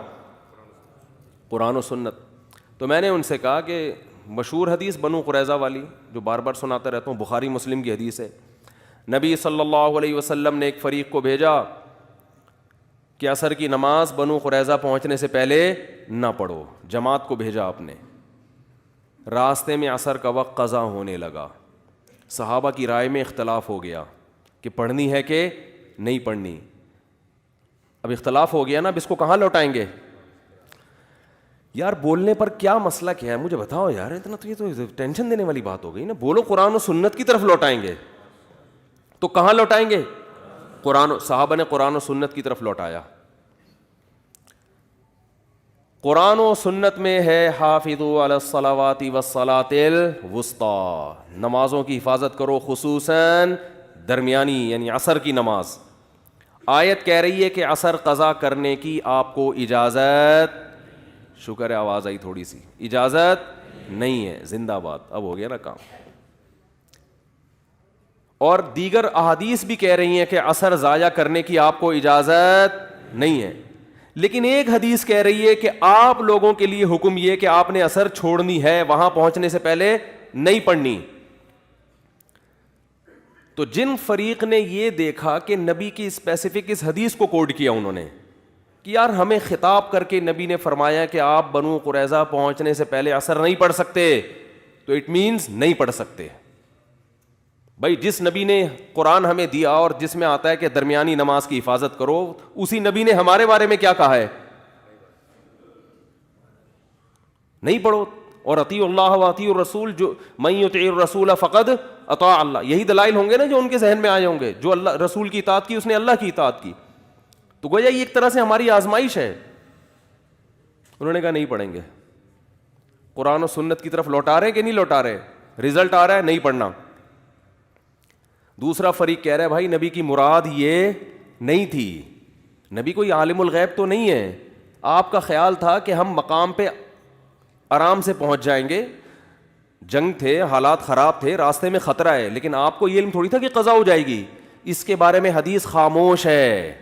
قرآن و سنت. تو میں نے ان سے کہا کہ مشہور حدیث بنو قریظہ والی جو بار بار سناتا رہتا ہوں, بخاری مسلم کی حدیث ہے. نبی صلی اللہ علیہ وسلم نے ایک فریق کو بھیجا کہ عصر کی نماز بنو قریظہ پہنچنے سے پہلے نہ پڑھو. جماعت کو بھیجا آپ نے. راستے میں عصر کا وقت قضا ہونے لگا. صحابہ کی رائے میں اختلاف ہو گیا کہ پڑھنی ہے کہ نہیں پڑھنی. اب اختلاف ہو گیا نا, اب اس کو کہاں لوٹائیں گے یار. بولنے پر کیا مسئلہ کیا ہے مجھے بتاؤ یار, اتنا تو یہ تو ٹینشن دینے والی بات ہو گئی نا. بولو قرآن و سنت کی طرف لوٹائیں گے, تو کہاں لوٹائیں گے, صحابہ نے قرآن و سنت کی طرف لوٹایا. قرآن و سنت میں ہے حافظوا علی الصلوات والصلاۃ الوسطی, نمازوں کی حفاظت کرو خصوصاً درمیانی یعنی عصر کی نماز. آیت کہہ رہی ہے کہ عصر قضا کرنے کی آپ کو اجازت, شکر ہے آواز آئی تھوڑی سی, اجازت نہیں ہے. زندہ باد, اب ہو گیا نا کام. اور دیگر احادیث بھی کہہ رہی ہیں کہ عصر ضائع کرنے کی آپ کو اجازت نہیں ہے. لیکن ایک حدیث کہہ رہی ہے کہ آپ لوگوں کے لیے حکم یہ کہ آپ نے عصر چھوڑنی ہے, وہاں پہنچنے سے پہلے نہیں پڑھنی. تو جن فریق نے یہ دیکھا کہ نبی کی اسپیسیفک اس حدیث کو کوڈ کیا انہوں نے کہ یار ہمیں خطاب کر کے نبی نے فرمایا کہ آپ بنو قریظہ پہنچنے سے پہلے عصر نہیں پڑھ سکتے, تو اٹ مینز نہیں پڑھ سکتے. بھائی جس نبی نے قرآن ہمیں دیا اور جس میں آتا ہے کہ درمیانی نماز کی حفاظت کرو, اسی نبی نے ہمارے بارے میں کیا کہا ہے, نہیں پڑھو. اور اطیعوا اللہ واطیعوا الرسول, جو من یطیع الرسول فقد اطاع اللہ. یہی دلائل ہوں گے نا جو ان کے ذہن میں آئے ہوں گے. جو اللہ رسول کی اطاعت کی اس نے اللہ کی اطاعت کی. تو گویا یہ ایک طرح سے ہماری آزمائش ہے. انہوں نے کہا نہیں پڑھیں گے. قرآن و سنت کی طرف لوٹا رہے ہیں کہ نہیں لوٹا رہے, رزلٹ آ رہا ہے نہیں پڑھنا. دوسرا فریق کہہ رہا ہے بھائی نبی کی مراد یہ نہیں تھی, نبی کوئی عالم الغیب تو نہیں ہے. آپ کا خیال تھا کہ ہم مقام پہ آرام سے پہنچ جائیں گے, جنگ تھے, حالات خراب تھے, راستے میں خطرہ ہے, لیکن آپ کو یہ علم تھوڑی تھا کہ قضا ہو جائے گی. اس کے بارے میں حدیث خاموش ہے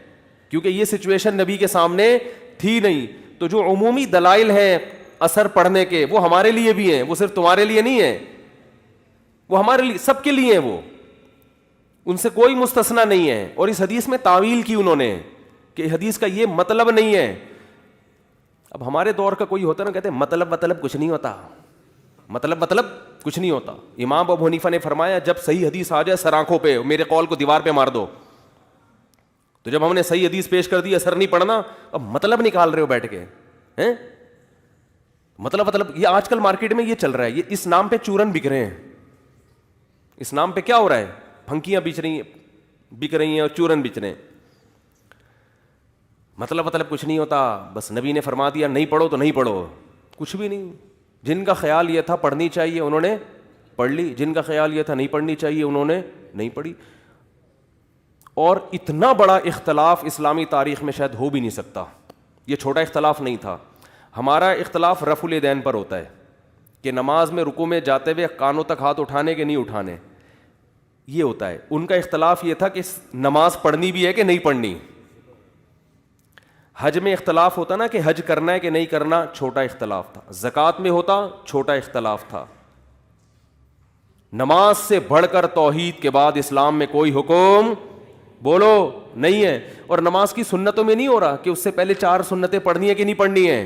کیونکہ یہ سچویشن نبی کے سامنے تھی نہیں. تو جو عمومی دلائل ہیں اثر پڑھنے کے وہ ہمارے لیے بھی ہیں, وہ صرف تمہارے لیے نہیں ہیں, وہ ہمارے لیے سب کے لیے ہیں, وہ ان سے کوئی مستثنا نہیں ہے. اور اس حدیث میں تعویل کی انہوں نے کہ حدیث کا یہ مطلب نہیں ہے. اب ہمارے دور کا کوئی ہوتا نا, کہتے ہیں مطلب کچھ نہیں ہوتا, مطلب کچھ نہیں ہوتا. امام ابو حنیفہ نے فرمایا جب صحیح حدیث آ جائے سر آنکھوں پہ, میرے قول کو دیوار پہ مار دو. تو جب ہم نے صحیح حدیث پیش کر دی اثر نہیں پڑھنا, اب مطلب نکال رہے ہو بیٹھ کے ہیں, مطلب یہ آج کل مارکیٹ میں یہ چل رہا ہے. یہ اس نام پہ چورن بک رہے ہیں, اس نام پہ کیا ہو رہا ہے, پھنکیاں بیچ رہی ہیں, بک رہی ہیں اور چورن بچ رہے ہیں. مطلب کچھ نہیں ہوتا, بس نبی نے فرما دیا نہیں پڑھو تو نہیں پڑھو, کچھ بھی نہیں. جن کا خیال یہ تھا پڑھنی چاہیے انہوں نے پڑھ لی, جن کا خیال یہ تھا نہیں پڑھنی چاہیے انہوں نے نہیں پڑھی. اور اتنا بڑا اختلاف اسلامی تاریخ میں شاید ہو بھی نہیں سکتا. یہ چھوٹا اختلاف نہیں تھا. ہمارا اختلاف رفع الیدین پر ہوتا ہے کہ نماز میں رکوع میں جاتے ہوئے کانوں تک ہاتھ اٹھانے کے نہیں اٹھانے, یہ ہوتا ہے. ان کا اختلاف یہ تھا کہ نماز پڑھنی بھی ہے کہ نہیں پڑھنی. حج میں اختلاف ہوتا نا کہ حج کرنا ہے کہ نہیں کرنا, چھوٹا اختلاف تھا. زکوٰۃ میں ہوتا, چھوٹا اختلاف تھا. نماز سے بڑھ کر توحید کے بعد اسلام میں کوئی حکم بولو نہیں ہے. اور نماز کی سنتوں میں نہیں ہو رہا کہ اس سے پہلے 4 سنتیں پڑھنی ہے کہ نہیں پڑھنی ہے,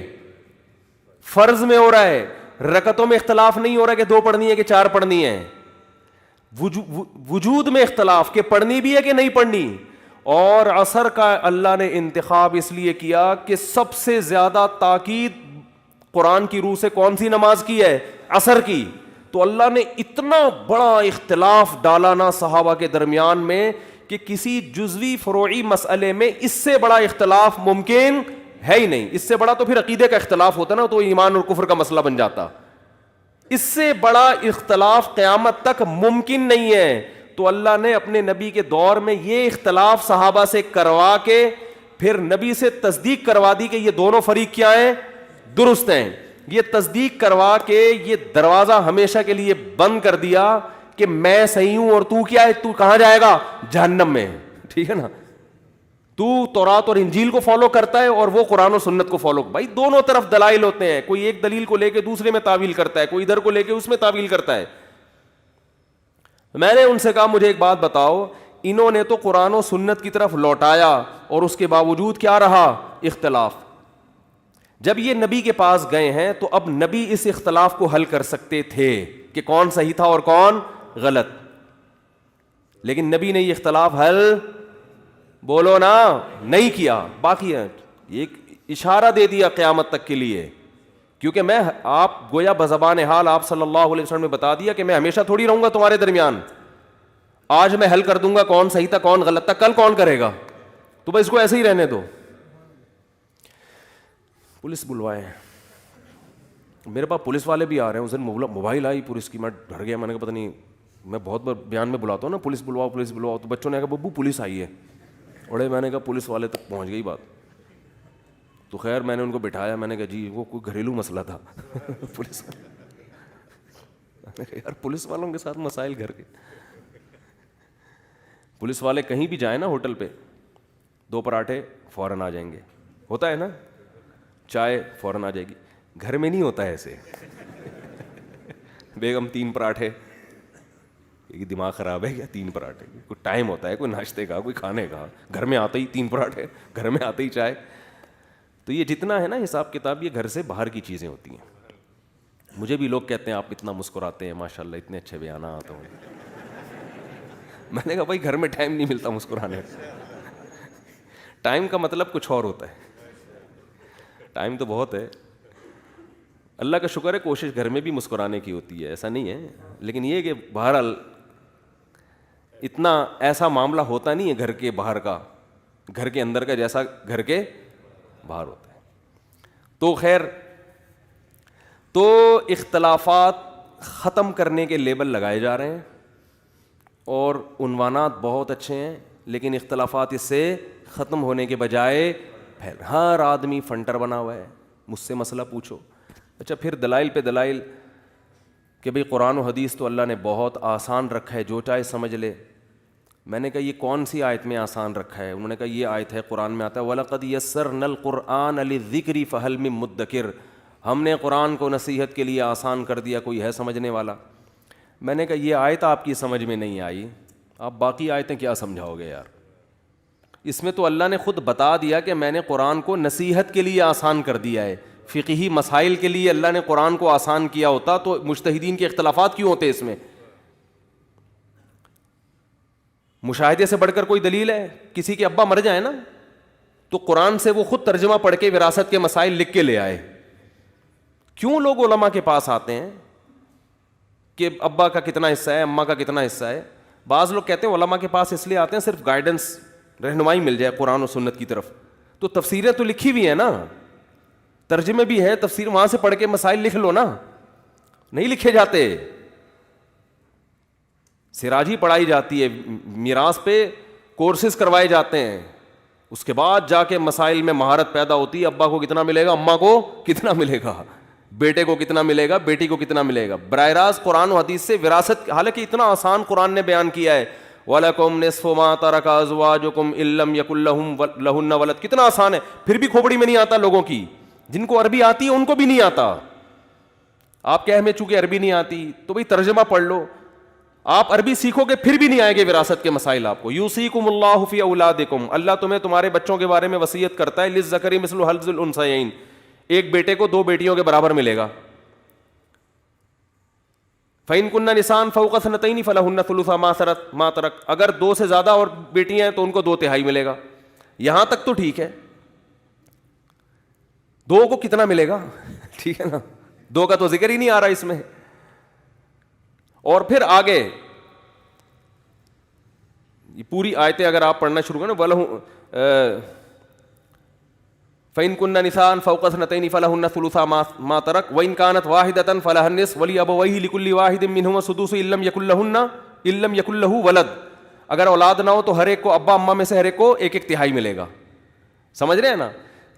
فرض میں ہو رہا ہے. رکعتوں میں اختلاف نہیں ہو رہا کہ 2 پڑھنی ہے کہ 4 پڑھنی ہے. وجود میں اختلاف کہ پڑھنی بھی ہے کہ نہیں پڑھنی. اور عصر کا اللہ نے انتخاب اس لیے کیا کہ سب سے زیادہ تاکید قرآن کی روح سے کون سی نماز کی ہے, عصر کی. تو اللہ نے اتنا بڑا اختلاف ڈالا نا صحابہ کے درمیان میں کہ کسی جزوی فروعی مسئلے میں اس سے بڑا اختلاف ممکن ہے ہی نہیں. اس سے بڑا تو پھر عقیدے کا اختلاف ہوتا نا, تو ایمان اور کفر کا مسئلہ بن جاتا. اس سے بڑا اختلاف قیامت تک ممکن نہیں ہے. تو اللہ نے اپنے نبی کے دور میں یہ اختلاف صحابہ سے کروا کے پھر نبی سے تصدیق کروا دی کہ یہ دونوں فریق کیا ہیں, درست ہیں. یہ تصدیق کروا کے یہ دروازہ ہمیشہ کے لیے بند کر دیا کہ میں صحیح ہوں اور تو کیا ہے, تو کہاں جائے گا, جہنم میں. ٹھیک ہے نا, تو تورات اور انجیل کو فالو کرتا ہے اور وہ قرآن و سنت کو فالو. بھائی دونوں طرف دلائل ہوتے ہیں, کوئی ایک دلیل کو لے کے دوسرے میں تعویل کرتا ہے, کوئی ادھر کو لے کے اس میں تعویل کرتا ہے. میں نے ان سے کہا مجھے ایک بات بتاؤ, انہوں نے تو قرآن و سنت کی طرف لوٹایا اور اس کے باوجود کیا رہا, اختلاف. جب یہ نبی کے پاس گئے ہیں تو اب نبی اس اختلاف کو حل کر سکتے تھے کہ کون صحیح تھا اور کون غلط, لیکن نبی نے یہ اختلاف حل بولو نا نہیں کیا. باقی ہے ایک اشارہ دے دیا قیامت تک کے لیے, کیونکہ میں آپ گویا بزبان حال آپ صلی اللہ علیہ وسلم نے بتا دیا کہ میں ہمیشہ تھوڑی رہوں گا تمہارے درمیان. آج میں حل کر دوں گا کون صحیح تھا کون غلط تھا, کل کون کرے گا, تو بس اس کو ایسے ہی رہنے دو. پولیس بلوائے, میرے پاس پولیس والے بھی آ رہے ہیں. اس دن موبائل آئی پولیس کی, میں ڈر گیا. میں نے کہا پتہ نہیں, میں بہت بار بیان میں بلاتا ہوں نا پولیس بلواؤ پولیس بلواؤ, تو بچوں نے کہا ببو پولیس آئی ہے. اڑے میں نے کہا پولیس والے تک پہنچ گئی بات. تو خیر میں نے ان کو بٹھایا, میں نے کہا جی وہ کوئی گھریلو مسئلہ تھا. پولیس یار پولیس والوں کے ساتھ مسائل گھر کے. پولیس والے کہیں بھی جائیں نا ہوٹل پہ, 2 پراٹھے فوراً آ جائیں گے, ہوتا ہے نا, چائے فوراً آ جائے گی. گھر میں نہیں ہوتا ہے ایسے. بیگم 3 پراٹھے, دماغ خراب ہے کیا, 3 پراٹھے, کوئی ٹائم ہوتا ہے, کوئی ناشتے کا کوئی کھانے کا. گھر میں آتے ہی 3 پراٹھے, گھر میں آتے ہی چائے. تو یہ جتنا ہے نا حساب کتاب, یہ گھر سے باہر کی چیزیں ہوتی ہیں. مجھے بھی لوگ کہتے ہیں آپ اتنا مسکراتے ہیں ماشاء اللہ, اتنے اچھے بیانات ہوں. میں نے کہا بھائی گھر میں ٹائم نہیں ملتا مسکرانے کا. ٹائم کا مطلب کچھ اور ہوتا ہے. ٹائم تو بہت ہے, اللہ کا شکر ہے, کوشش گھر میں بھی مسکرانے کی ہوتی ہے, ایسا نہیں ہے. لیکن یہ کہ بہرحال اتنا ایسا معاملہ ہوتا نہیں ہے گھر کے باہر کا, گھر کے اندر کا جیسا گھر کے باہر ہوتا ہے. تو خیر, تو اختلافات ختم کرنے کے لیبل لگائے جا رہے ہیں اور عنوانات بہت اچھے ہیں, لیکن اختلافات اس سے ختم ہونے کے بجائے ہر آدمی فنٹر بنا ہوا ہے. مجھ سے مسئلہ پوچھو, اچھا پھر دلائل پہ دلائل کہ بھئی قرآن و حدیث تو اللہ نے بہت آسان رکھا ہے, جو چاہے سمجھ لے. میں نے کہا یہ کون سی آیت میں آسان رکھا ہے؟ انہوں نے کہا یہ آیت ہے, قرآن میں آتا ہے وَلَقَدْ يَسَّرْنَا الْقُرْآنَ لِلذِّكْرِ فَهَلْ مِن مُدَّكِرٍ. ہم نے قرآن کو نصیحت کے لیے آسان کر دیا, کوئی ہے سمجھنے والا؟ میں نے کہا یہ آیت آپ کی سمجھ میں نہیں آئی, آپ باقی آیتیں کیا سمجھاؤ گے یار؟ اس میں تو اللہ نے خود بتا دیا کہ میں نے قرآن کو نصیحت کے لیے آسان کر دیا ہے. فقہی مسائل کے لیے اللہ نے قرآن کو آسان کیا ہوتا تو مجتہدین کے اختلافات کیوں ہوتے اس میں؟ مشاہدے سے بڑھ کر کوئی دلیل ہے؟ کسی کے ابا مر جائیں نا تو قرآن سے وہ خود ترجمہ پڑھ کے وراثت کے مسائل لکھ کے لے آئے. کیوں لوگ علماء کے پاس آتے ہیں کہ ابا کا کتنا حصہ ہے, اماں کا کتنا حصہ ہے؟ بعض لوگ کہتے ہیں علماء کے پاس اس لیے آتے ہیں صرف گائیڈنس, رہنمائی مل جائے قرآن و سنت کی طرف. تو تفسیریں تو لکھی ہوئی ہیں نا, ترجمے بھی ہیں تفسیر, وہاں سے پڑھ کے مسائل لکھ لو نا. نہیں لکھے جاتے, سراج ہی پڑھائی جاتی ہے, میراث پہ کورسز کروائے جاتے ہیں, اس کے بعد جا کے مسائل میں مہارت پیدا ہوتی ہے. ابا کو کتنا ملے گا, اماں کو کتنا ملے گا, بیٹے کو کتنا ملے گا, بیٹی کو کتنا ملے گا. براہ راست قرآن و حدیث سے وراثت, حالانکہ اتنا آسان قرآن نے بیان کیا ہے, وَلَكُمْ نِصْفُ مَا تَرَكَ أَزْوَاجُكُمْ إِن لَّمْ يَكُن لَّهُنَّ وَلَدٌ, کتنا آسان ہے. پھر بھی کھوپڑی میں نہیں آتا لوگوں کی, جن کو عربی آتی ہے ان کو بھی نہیں آتا. آپ کیا ہمیں چونکہ عربی نہیں آتی تو بھئی ترجمہ پڑھ لو. آپ عربی سیکھو گے پھر بھی نہیں آئے گے وراثت کے مسائل آپ کو. یوصیکم اللہ فی اولادکم, اللہ تمہیں تمہارے بچوں کے بارے میں وصیت کرتا ہے. للذکر مثل حظ الانثیین, ایک بیٹے کو 2 بیٹیوں کے برابر ملے گا. فَإِن كُنَّ نِسَاءً فَوْقَ اثْنَتَيْنِ فَلَهُنَّ ثُلُثُ مَا تَرَكَ, اگر 2 سے زیادہ اور بیٹیاں ہیں تو ان کو 2/3 ملے گا. یہاں تک تو ٹھیک ہے. 2 کو کتنا ملے گا, ٹھیک ہے نا, 2 کا تو ذکر ہی نہیں آ رہا اس میں. اور پھر آگے یہ پوری آیتیں اگر آپ پڑھنا شروع کریں, فَإِن كُنَّ نِسَاءً فَوْقَ اثْنَتَيْنِ فَلَهُنَّ ثُلُثُ مَا تَرَكَ وَإِن كَانَتْ وَاحِدَةً فَلَهَا النِّصْفُ وَلِأَبَوَيْهِ لِكُلِّ وَاحِدٍ مِّنْهُمَا السُّدُسُ إِن لَّمْ يَكُن لَّهُ وَلَدٌ. اگر اولاد نہ ہو تو ہر ایک کو, ابا اماں میں سے ہر ایک کو 1/3 ملے گا. سمجھ رہے ہیں نا,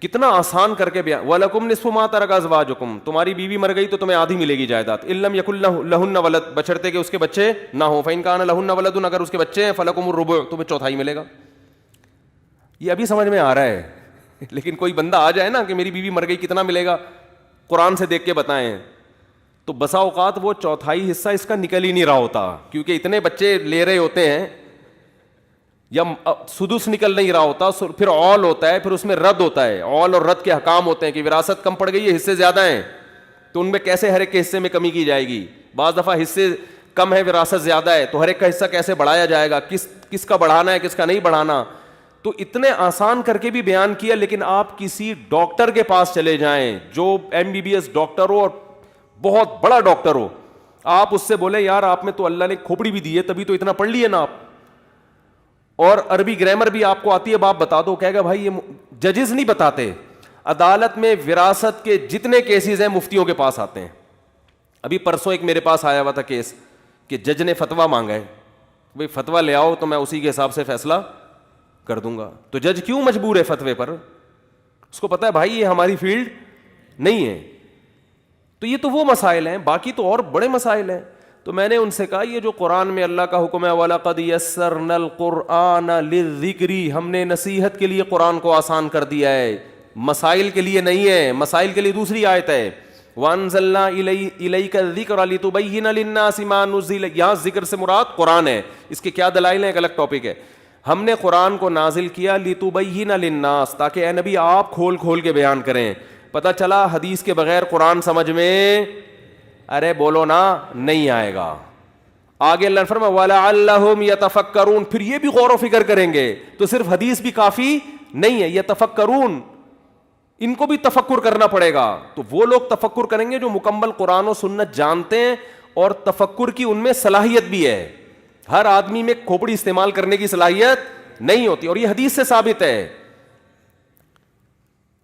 کتنا آسان کر کے بیان. وَلَكُمْ نِصْفُ مَا تَرَكَ أَزْوَاجُكُمْ, تمہاری بیوی مر گئی تو تمہیں آدھی ملے گی جائیداد. إِن لَّمْ يَكُن لَّهُنَّ وَلَدٌ, بشرطے کہ اس کے بچے نہ ہوں. فَإِن كَانَ لَهُنَّ وَلَدٌ, اگر اس کے بچے ہیں, فَلَكُمُ الرُّبُعُ, تمہیں 1/4 ملے گا. یہ ابھی سمجھ میں آ رہا ہے, لیکن کوئی بندہ آ جائے نا کہ میری بیوی مر گئی کتنا ملے گا, قرآن سے دیکھ کے بتائیں, تو بسا اوقات وہ 1/4 حصہ اس کا نکل ہی نہیں رہا ہوتا, کیونکہ اتنے بچے لے رہے ہوتے ہیں, یا سدس نکل نہیں رہا ہوتا. پھر اول ہوتا ہے, پھر اس میں رد ہوتا ہے. اول اور رد کے حکام ہوتے ہیں کہ وراثت کم پڑ گئی ہے, حصے زیادہ ہیں, تو ان میں کیسے ہر ایک کے حصے میں کمی کی جائے گی. بعض دفعہ حصے کم ہے, وراثت زیادہ ہے, تو ہر ایک کا حصہ کیسے بڑھایا جائے گا, کس کا بڑھانا ہے, کس کا نہیں بڑھانا. تو اتنے آسان کر کے بھی بیان کیا. لیکن آپ کسی ڈاکٹر کے پاس چلے جائیں جو MBBS ڈاکٹر ہو اور بہت بڑا ڈاکٹر ہو, آپ اس سے بولیں یار آپ میں تو اللہ نے کھوپڑی بھی دی ہے, تبھی تو اتنا پڑھ لیے نا آپ, اور عربی گرامر بھی آپ کو آتی ہے, اب آپ بتا دو, کہے گا بھائی یہ ججز نہیں بتاتے. عدالت میں وراثت کے جتنے کیسز ہیں مفتیوں کے پاس آتے ہیں. ابھی پرسوں ایک میرے پاس آیا ہوا تھا کیس کہ جج نے فتویٰ مانگا ہے, بھائی فتویٰ لے آؤ تو میں اسی کے حساب سے فیصلہ کر دوں گا. تو جج کیوں مجبور ہے فتوے پر, اس کو پتا ہے بھائی یہ ہماری فیلڈ نہیں ہے. تو یہ تو وہ مسائل ہیں, باقی تو اور بڑے مسائل ہیں. تو میں نے ان سے کہا یہ جو قرآن میں اللہ کا حکم ہے وَلَقَدْ يَسَّرْنَا الْقُرْآنَ لِلذِّكْرِ, ہم نے نصیحت کے لیے قرآن کو آسان کر دیا ہے, مسائل کے لیے نہیں ہے. مسائل کے لیے دوسری آیت ہے, وَأَنزَلْنَا إِلَيْكَ الذِّكْرَ لِتُبَيِّنَ لِلنَّاسِ مَا نُزِّلَ, یہاں ذکر سے مراد قرآن ہے. اس کے کیا دلائل ہیں ایک الگ ٹاپک ہے. ہم نے قرآن کو نازل کیا لِتُبَيِّنَ لِلنَّاسِ, تاکہ اے نبی آپ کھول کھول کے بیان کریں. پتہ چلا حدیث کے بغیر قرآن سمجھ میں, ارے بولو نا, نہیں آئے گا. آگے اللہ نے فرمایا وَلَعَلَّهُمْ يَتَفَكَّرُونَ, پھر یہ بھی غور و فکر کریں گے. تو صرف حدیث بھی کافی نہیں ہے, یتفکرون, ان کو بھی تفکر کرنا پڑے گا. تو وہ لوگ تفکر کریں گے جو مکمل قرآن و سنت جانتے ہیں, اور تفکر کی ان میں صلاحیت بھی ہے. ہر آدمی میں کھوپڑی استعمال کرنے کی صلاحیت نہیں ہوتی, اور یہ حدیث سے ثابت ہے.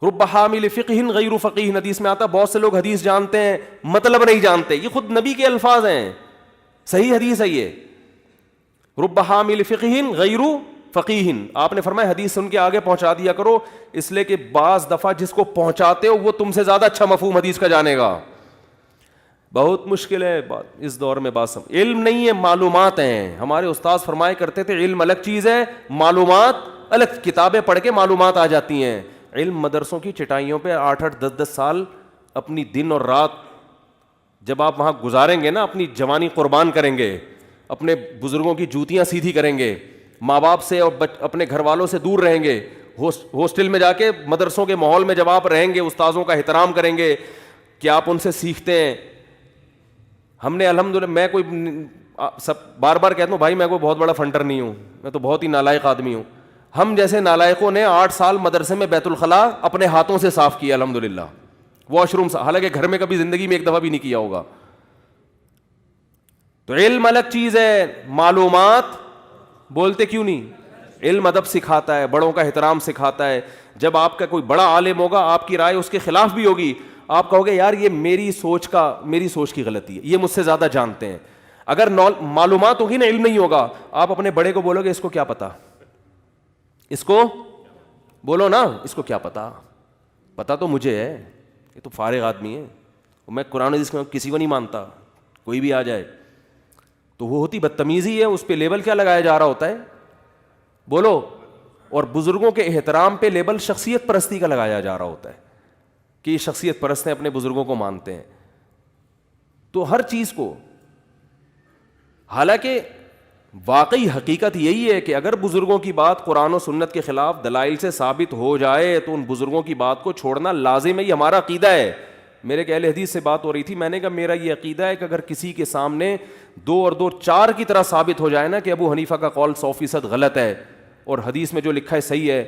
رب حامل فقہ غیر فقیہ, حدیث میں آتا بہت سے لوگ حدیث جانتے ہیں مطلب نہیں جانتے. یہ خود نبی کے الفاظ ہیں, صحیح حدیث ہے یہ. رب حامل فقہ غیر فقیہ, آپ نے فرمایا حدیث سن کے آگے پہنچا دیا کرو, اس لیے کہ بعض دفعہ جس کو پہنچاتے ہو وہ تم سے زیادہ اچھا مفہوم حدیث کا جانے گا. بہت مشکل ہے اس دور میں بات سمجھ. علم نہیں ہے, معلومات ہیں. ہمارے استاذ فرمایا کرتے تھے علم الگ چیز ہے, معلومات الگ. کتابیں پڑھ کے معلومات آ جاتی ہیں. علم مدرسوں کی چٹائیوں پہ 8-8 10-10 سال اپنی دن اور رات جب آپ وہاں گزاریں گے نا, اپنی جوانی قربان کریں گے, اپنے بزرگوں کی جوتیاں سیدھی کریں گے, ماں باپ سے اور اپنے گھر والوں سے دور رہیں گے, ہاسٹل میں جا کے مدرسوں کے ماحول میں جب آپ رہیں گے, استاذوں کا احترام کریں گے کہ آپ ان سے سیکھتے ہیں. ہم نے الحمدللہ, میں کوئی سب بار بار کہتا ہوں بھائی میں کوئی بہت بڑا فنٹر نہیں ہوں, میں تو بہت ہی نالائق آدمی ہوں. ہم جیسے نالائقوں نے 8 سال مدرسے میں بیت الخلا اپنے ہاتھوں سے صاف کیا الحمدللہ, واش روم, حالانکہ گھر میں کبھی زندگی میں ایک دفعہ بھی نہیں کیا ہوگا. تو علم الگ چیز ہے, معلومات بولتے کیوں نہیں؟ علم ادب سکھاتا ہے, بڑوں کا احترام سکھاتا ہے. جب آپ کا کوئی بڑا عالم ہوگا, آپ کی رائے اس کے خلاف بھی ہوگی, آپ کہو گے یار یہ میری سوچ کی غلطی ہے, یہ مجھ سے زیادہ جانتے ہیں. اگر معلومات ہوگی نا, علم نہیں ہوگا, آپ اپنے بڑے کو بولو گے اس کو کیا پتا, اس کو بولو نا اس کو کیا پتا, پتا تو مجھے ہے, یہ تو فارغ آدمی ہے, میں قرآن حدیث میں کسی کو نہیں مانتا, کوئی بھی آ جائے. تو وہ ہوتی بدتمیزی ہے, اس پہ لیبل کیا لگایا جا رہا ہوتا ہے, بولو. اور بزرگوں کے احترام پہ لیبل شخصیت پرستی کا لگایا جا رہا ہوتا ہے کہ یہ شخصیت پرست ہیں, اپنے بزرگوں کو مانتے ہیں. تو ہر چیز کو, حالانکہ واقعی حقیقت یہی ہے کہ اگر بزرگوں کی بات قرآن و سنت کے خلاف دلائل سے ثابت ہو جائے تو ان بزرگوں کی بات کو چھوڑنا لازم ہے, یہ ہمارا عقیدہ ہے. میرے ایک اہل حدیث سے بات ہو رہی تھی, میں نے کہا میرا یہ عقیدہ ہے کہ اگر کسی کے سامنے 2 اور 2 4 کی طرح ثابت ہو جائے نا کہ ابو حنیفہ کا قول 100% غلط ہے اور حدیث میں جو لکھا ہے صحیح ہے,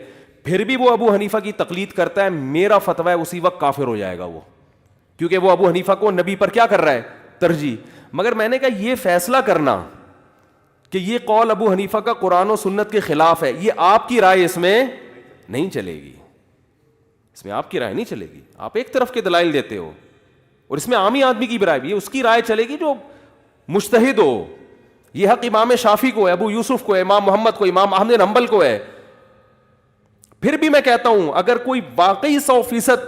پھر بھی وہ ابو حنیفہ کی تقلید کرتا ہے, میرا فتویٰ ہے اسی وقت کافر ہو جائے گا وہ, کیونکہ وہ ابو حنیفہ کو نبی پر کیا کر رہا ہے, ترجیح. مگر میں نے کہا یہ فیصلہ کرنا کہ یہ قول ابو حنیفہ کا قرآن و سنت کے خلاف ہے, یہ آپ کی رائے اس میں نہیں چلے گی, اس میں آپ کی رائے نہیں چلے گی. آپ ایک طرف کے دلائل دیتے ہو اور اس میں عامی آدمی کی رائے بھی ہے, اس کی رائے چلے گی جو مجتہد ہو. یہ حق امام شافعی کو ہے, ابو یوسف کو ہے, امام محمد کو, امام احمد بن حنبل کو ہے. پھر بھی میں کہتا ہوں اگر کوئی واقعی 100%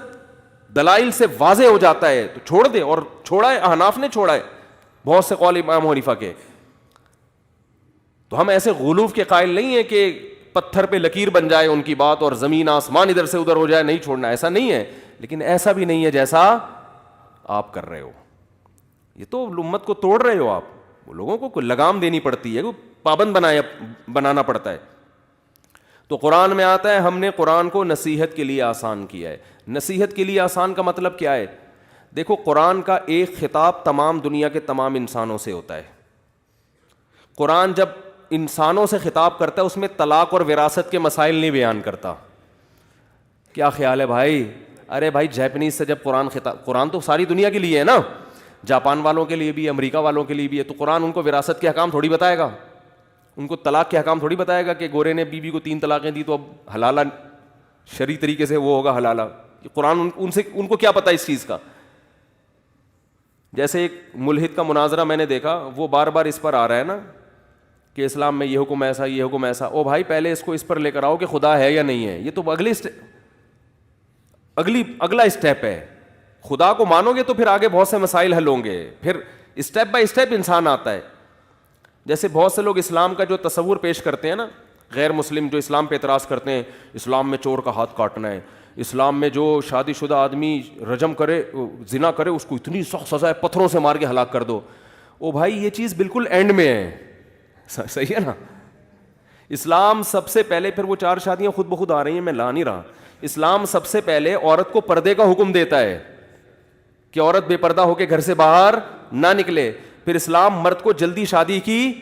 دلائل سے واضح ہو جاتا ہے تو چھوڑ دے, اور چھوڑا ہے, احناف نے چھوڑا ہے بہت سے قول امام حنیفہ کے. تو ہم ایسے غلوف کے قائل نہیں ہیں کہ پتھر پہ لکیر بن جائے ان کی بات اور زمین آسمان ادھر سے ادھر ہو جائے, نہیں چھوڑنا, ایسا نہیں ہے. لیکن ایسا بھی نہیں ہے جیسا آپ کر رہے ہو, یہ تو امت کو توڑ رہے ہو آپ. وہ لوگوں کو لگام دینی پڑتی ہے, پابند بنانا پڑتا ہے. تو قرآن میں آتا ہے ہم نے قرآن کو نصیحت کے لیے آسان کیا ہے. نصیحت کے لیے آسان کا مطلب کیا ہے؟ دیکھو قرآن کا ایک خطاب تمام دنیا کے تمام انسانوں سے ہوتا ہے. قرآن جب انسانوں سے خطاب کرتا ہے اس میں طلاق اور وراثت کے مسائل نہیں بیان کرتا. کیا خیال ہے بھائی؟ ارے بھائی جاپنیز سے جب قرآن تو ساری دنیا کے لیے ہے نا, جاپان والوں کے لیے بھی ہے, امریکہ والوں کے لیے بھی ہے, تو قرآن ان کو وراثت کے احکام تھوڑی بتائے گا, ان کو طلاق کے احکام تھوڑی بتائے گا کہ گورے نے بیوی کو 3 طلاقیں دی تو اب حلالہ شرعی طریقے سے وہ ہوگا حلالہ. قرآن ان کو کیا پتا اس چیز کا. جیسے ایک ملحد کا مناظرہ میں نے دیکھا, وہ بار بار اس پر آ رہا ہے نا کہ اسلام میں یہ حکم ایسا, یہ حکم ایسا. او بھائی پہلے اس کو اس پر لے کر آؤ کہ خدا ہے یا نہیں ہے, یہ تو اگلا اسٹیپ ہے. خدا کو مانو گے تو پھر آگے بہت سے مسائل حل ہوں گے, پھر اسٹیپ بائی اسٹیپ انسان آتا ہے. جیسے بہت سے لوگ اسلام کا جو تصور پیش کرتے ہیں نا, غیر مسلم جو اسلام پہ اعتراض کرتے ہیں, اسلام میں چور کا ہاتھ کاٹنا ہے, اسلام میں جو شادی شدہ آدمی رجم کرے, زنا کرے, اس کو اتنی سخت سزا ہے, پتھروں سے مار کے ہلاک کر دو. او بھائی یہ چیز بالکل اینڈ میں ہے, صحیح ہے نا. اسلام سب سے پہلے, پھر وہ 4 شادیاں خود بخود آ رہی ہیں, میں لا نہیں رہا. اسلام سب سے پہلے عورت کو پردے کا حکم دیتا ہے کہ عورت بے پردہ ہو کے گھر سے باہر نہ نکلے. پھر اسلام مرد کو جلدی شادی کی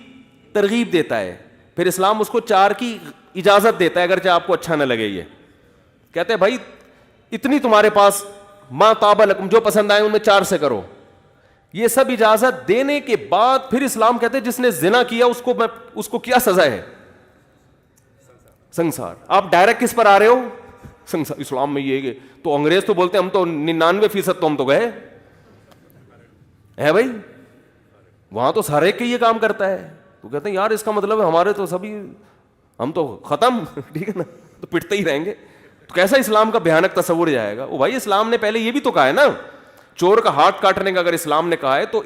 ترغیب دیتا ہے. پھر اسلام اس کو 4 کی اجازت دیتا ہے اگرچہ آپ کو اچھا نہ لگے. یہ کہتے ہیں بھائی اتنی تمہارے پاس ما طاب لکم, جو پسند آئے ان میں 4 سے کرو. یہ سب اجازت دینے کے بعد پھر اسلام کہتے ہیں جس نے زنا کیا اس کو کیا سزا ہے؟ سنسار. آپ ڈائریکٹ کس پر آ رہے ہو؟ سنسار. اسلام میں یہ تو انگریز تو بولتے ہیں ہم تو 99% تو ہم تو گئے ہے بھائی, وہاں تو سارے کے یہ کام کرتا ہے. تو کہتے ہیں یار اس کا مطلب ہمارے تو سبھی ہم تو ختم, ٹھیک ہے نا, تو پٹتے ہی رہیں گے. تو کیسا اسلام کا بھیانک تصور جائے گا. وہ بھائی اسلام نے پہلے یہ بھی تو کہا ہے نا, چور کا ہاتھ کاٹنے کا اگر اسلام نے کہا ہے تو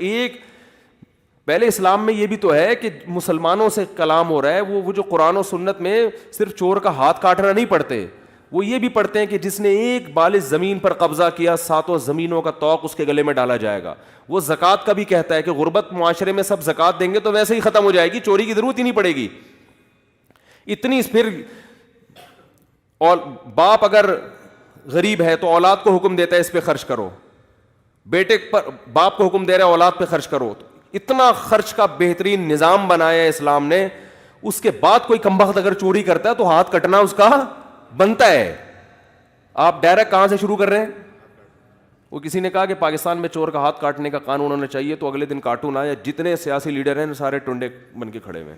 پہلے اسلام میں یہ بھی تو ہے کہ مسلمانوں سے کلام ہو رہا ہے, وہ جو قرآن و سنت میں صرف چور کا ہاتھ کاٹنا نہیں پڑھتے, وہ یہ بھی پڑھتے ہیں کہ جس نے ایک بالغ زمین پر قبضہ کیا 7 زمینوں کا طوق اس کے گلے میں ڈالا جائے گا. وہ زکوٰۃ کا بھی کہتا ہے کہ غربت معاشرے میں سب زکوٰۃ دیں گے تو ویسے ہی ختم ہو جائے گی, چوری کی ضرورت ہی نہیں پڑے گی. اتنی پھر اور باپ اگر غریب ہے تو اولاد کو حکم دیتا ہے اس پہ خرچ کرو, بیٹے پر باپ کو حکم دے رہا ہے اولاد پہ خرچ کرو. اتنا خرچ کا بہترین نظام بنایا ہے اسلام نے. اس کے بعد کوئی کمبخت اگر چوری کرتا ہے تو ہاتھ کٹنا اس کا بنتا ہے. آپ ڈائریکٹ کہاں سے شروع کر رہے ہیں؟ وہ کسی نے کہا کہ پاکستان میں چور کا ہاتھ کاٹنے کا قانون ہونا چاہیے, تو اگلے دن کارٹون آیا, جتنے سیاسی لیڈر ہیں سارے ٹنڈے بن کے کھڑے ہوئے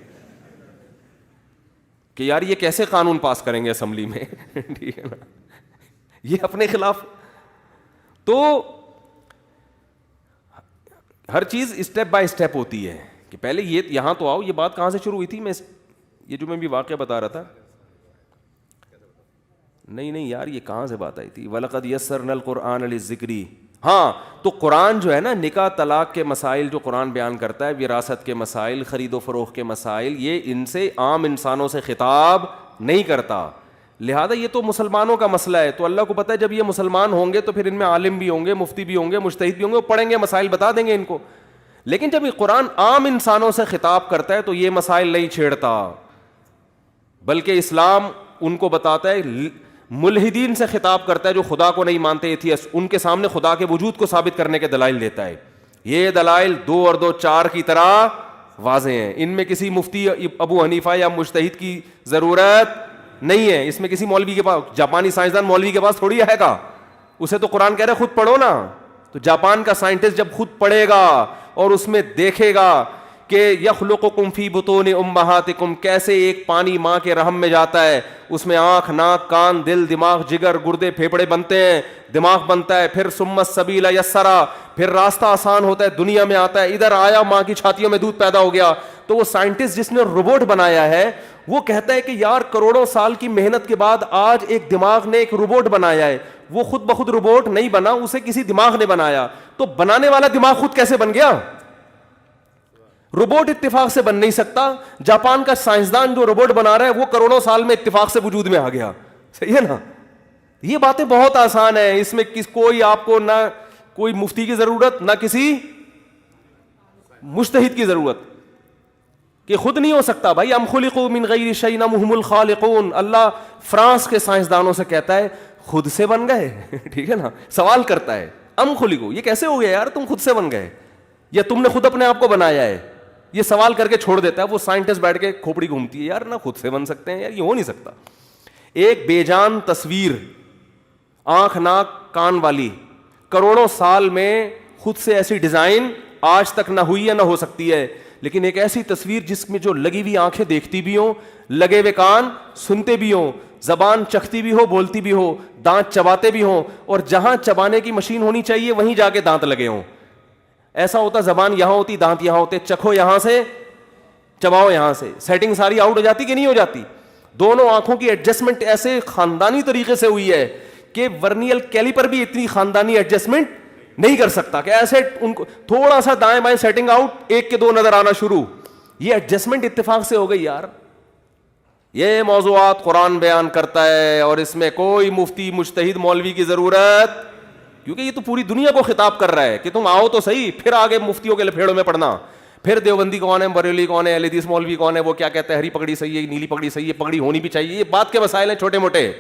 کہ یار یہ کیسے قانون پاس کریں گے اسمبلی میں. ٹھیک ہے نا, یہ اپنے خلاف. تو ہر چیز اسٹیپ بائی اسٹیپ ہوتی ہے کہ پہلے یہ یہاں تو آؤ. یہ بات کہاں سے شروع ہوئی تھی؟ یہ جو میں بھی واقعہ بتا رہا تھا, نہیں یار یہ کہاں سے بات آئی تھی؟ وَلَقَدْ يَسَّرْنَا الْقُرْآنَ لِلذِّكْرِ. ہاں, تو قرآن جو ہے نا, نکاح طلاق کے مسائل جو قرآن بیان کرتا ہے, وراثت کے مسائل, خرید و فروخت کے مسائل, یہ ان سے عام انسانوں سے خطاب نہیں کرتا. لہذا یہ تو مسلمانوں کا مسئلہ ہے. تو اللہ کو پتہ ہے جب یہ مسلمان ہوں گے تو پھر ان میں عالم بھی ہوں گے, مفتی بھی ہوں گے, مجتہد بھی ہوں گے, وہ پڑھیں گے, مسائل بتا دیں گے ان کو. لیکن جب یہ قرآن عام انسانوں سے خطاب کرتا ہے تو یہ مسائل نہیں چھیڑتا, بلکہ اسلام ان کو بتاتا ہے. ملحدین سے خطاب کرتا ہے جو خدا کو نہیں مانتے, ایتھیسٹ, ان کے سامنے خدا کے وجود کو ثابت کرنے کے دلائل دیتا ہے. یہ دلائل 2 اور 2 4 کی طرح واضح ہیں. ان میں کسی مفتی ابو حنیفہ یا مجتہد کی ضرورت نہیں ہے. اس میں کسی مولوی کے پاس, جاپانی سائنسدان مولوی کے پاس تھوڑی ہے گا. اسے تو قرآن کہہ رہے خود پڑھو نا. تو جاپان کا سائنٹسٹ جب خود پڑھے گا اور اس میں دیکھے گا کہ یخلقکم فی بطون امہاتکم, کیسے ایک پانی ماں کے رحم میں جاتا ہے, اس میں آنکھ, ناک, کان, دل, دماغ, جگر, گردے, پھیپھڑے بنتے ہیں, دماغ بنتا ہے, پھر ثم السبیل یسرا, پھر راستہ آسان ہوتا ہے, دنیا میں آتا ہے, ادھر آیا, ماں کی چھاتیوں میں دودھ پیدا ہو گیا. تو وہ سائنٹسٹ جس نے روبوٹ بنایا ہے وہ کہتا ہے کہ یار کروڑوں سال کی محنت کے بعد آج ایک دماغ نے ایک روبوٹ بنایا ہے. وہ خود بخود روبوٹ نہیں بنا, اسے کسی دماغ نے بنایا. تو بنانے والا دماغ خود کیسے بن گیا؟ روبوٹ اتفاق سے بن نہیں سکتا. جاپان کا سائنسدان جو روبوٹ بنا رہا ہے وہ کروڑوں سال میں اتفاق سے وجود میں آ گیا. صحیح ہے نا. یہ باتیں بہت آسان ہیں, اس میں کوئی آپ کو نہ کوئی مفتی کی ضرورت, نہ کسی مجتہد کی ضرورت, کہ خود نہیں ہو سکتا بھائی. ام خلقوا من غیر شیء ام هم الخالقون. اللہ فرانس کے سائنسدانوں سے کہتا ہے خود سے بن گئے. ٹھیک ہے نا, سوال کرتا ہے ام خلقوا, یہ کیسے ہو گیا یار, تم خود سے بن گئے یا تم نے خود اپنے آپ کو بنایا ہے؟ یہ سوال کر کے چھوڑ دیتا ہے. وہ سائنٹسٹ بیٹھ کے کھوپڑی گھومتی ہے, یار نہ خود سے بن سکتے ہیں یار, یہ ہو نہیں سکتا. ایک بے جان تصویر, آنکھ, ناک, کان والی, کروڑوں سال میں خود سے ایسی ڈیزائن آج تک نہ ہوئی ہے نہ ہو سکتی ہے. لیکن ایک ایسی تصویر جس میں جو لگی ہوئی آنکھیں دیکھتی بھی ہوں, لگے ہوئے کان سنتے بھی ہوں, زبان چکھتی بھی ہو, بولتی بھی ہو, دانت چباتے بھی ہوں, اور جہاں چبانے کی مشین ہونی چاہیے وہیں جا کے دانت لگے ہوں. ایسا ہوتا زبان یہاں ہوتی, دانت یہاں ہوتے, چکھو یہاں سے, چباؤ یہاں سے, سیٹنگ ساری آؤٹ ہو جاتی کہ نہیں ہو جاتی؟ دونوں آنکھوں کی ایڈجسٹمنٹ ایسے خاندانی طریقے سے ہوئی ہے کہ ورنیل کیلیپر بھی اتنی خاندانی ایڈجسٹمنٹ نہیں کر سکتا کہ ایسے ان کو تھوڑا سا دائیں بائیں سیٹنگ آؤٹ, 1 کے 2 نظر آنا شروع. یہ ایڈجسٹمنٹ اتفاق سے ہو گئی یار. یہ موضوعات قرآن بیان کرتا ہے اور اس میں کوئی مفتی, مجتہد, مولوی کی ضرورت, کیونکہ یہ تو پوری دنیا کو خطاب کر رہا ہے کہ تم آؤ تو صحیح. پھر آگے مفتیوں کے لپیڑوں میں پڑنا, پھر دیوبندی کون ہے, بریلوی کون ہے, اہل حدیث مولوی کون ہے, وہ کیا کہتا ہے, ہری پگڑی صحیح ہے, نیلی پگڑی صحیح ہے, پگڑی ہونی بھی چاہیے. یہ بات کے مسائل ہیں چھوٹے موٹے,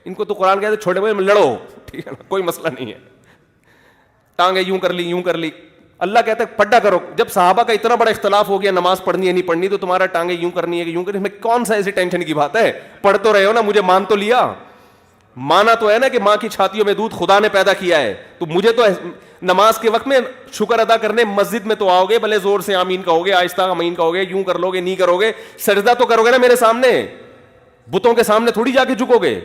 ان کو تو قرآن کہتے ہیں چھوٹے موٹے لڑو. ٹھیک ہے نا, کوئی مسئلہ نہیں ہے. ٹانگیں یوں کر لی, یوں کر لی, اللہ کہتا ہے پڈا کرو. جب صحابہ کا اتنا بڑا اختلاف ہو گیا نماز پڑھنی ہے نہیں پڑھنی, تو تمہارا ٹانگیں یوں کرنی ہے کہ یوں کرنی, میں کون سا ایسی ٹینشن کی بات ہے؟ پڑھ تو رہے ہو نا, مجھے مان تو لیا. مانا تو ہے نا کہ ماں کی چھاتیوں میں دودھ خدا نے پیدا کیا ہے, تو مجھے تو نماز کے وقت میں شکر ادا کرنے مسجد میں تو آؤ گے, بھلے زور سے آمین کہو گے, آہستہ آمین کہو گے, یوں کر لو گے, نہیں کرو گے, سجدہ تو کرو گے نا میرے سامنے, بتوں کے سامنے تھوڑی جا کے جھکو گے.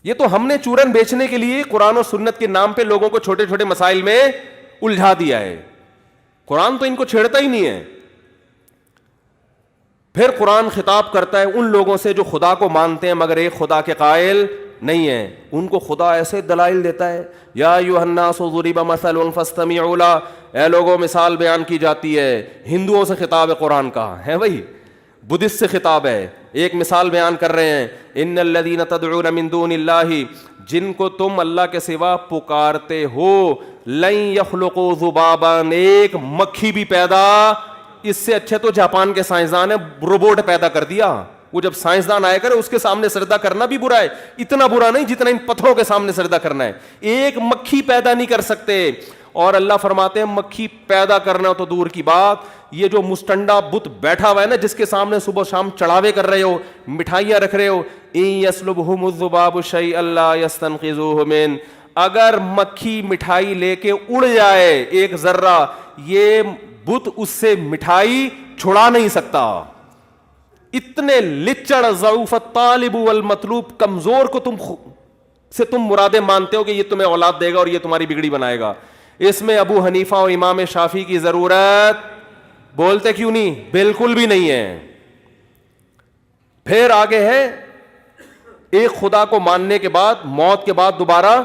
یہ تو ہم نے چورن بیچنے کے لیے قرآن و سنت کے نام پہ لوگوں کو چھوٹے چھوٹے مسائل میں الجھا دیا ہے. قرآن تو ان کو چھیڑتا ہی نہیں ہے. پھر قرآن خطاب کرتا ہے ان لوگوں سے جو خدا کو مانتے ہیں مگر ایک خدا کے قائل نہیں ہیں. ان کو خدا ایسے دلائل دیتا ہے, یا ایھا الناس ضرب مثل فاستمعوا له, اے لوگوں مثال بیان کی جاتی ہے. ہندوؤں سے خطاب ہے قرآن کا, ہے بھائی, بدھسٹ سے خطاب ہے. ایک مثال بیان کر رہے ہیں, ان الذین تدعون من دون اللہ, جن کو تم اللہ کے سوا پکارتے ہو, لن یخلقوا ذبابا, ایک مکھی بھی پیدا, اس سے اچھے تو جاپان کے سائنسدان نے روبوٹ پیدا کر دیا. وہ جب سائنسدان آئے کرے اس کے سامنے سجدہ کرنا بھی برا ہے, اتنا برا نہیں جتنا ان پتھروں کے سامنے سجدہ کرنا ہے. ایک مکھی پیدا نہیں کر سکتے. اور اللہ فرماتے ہیں مکھی پیدا کرنا تو دور کی بات, یہ جو مستنڈا بت بیٹھا ہوا ہے نا, جس کے سامنے صبح شام چڑھاوے کر رہے ہو, مٹھائیاں رکھ رہے ہو, ان یسلبہم الذباب شیئا لا یستنقذوہ من, اگر مکھی مٹھائی لے کے اڑ جائے ایک ذرہ, یہ بت اس سے مٹھائی چھڑا نہیں سکتا. اتنے لچڑ, ضعوف الطالب والمطلوب, کمزور کو تم مرادیں مانتے ہو کہ یہ تمہیں اولاد دے گا اور یہ تمہاری بگڑی بنائے گا. اس میں ابو حنیفہ اور امام شافعی کی ضرورت, بولتے کیوں نہیں, بالکل بھی نہیں ہے. پھر آگے ہے ایک خدا کو ماننے کے بعد, موت کے بعد دوبارہ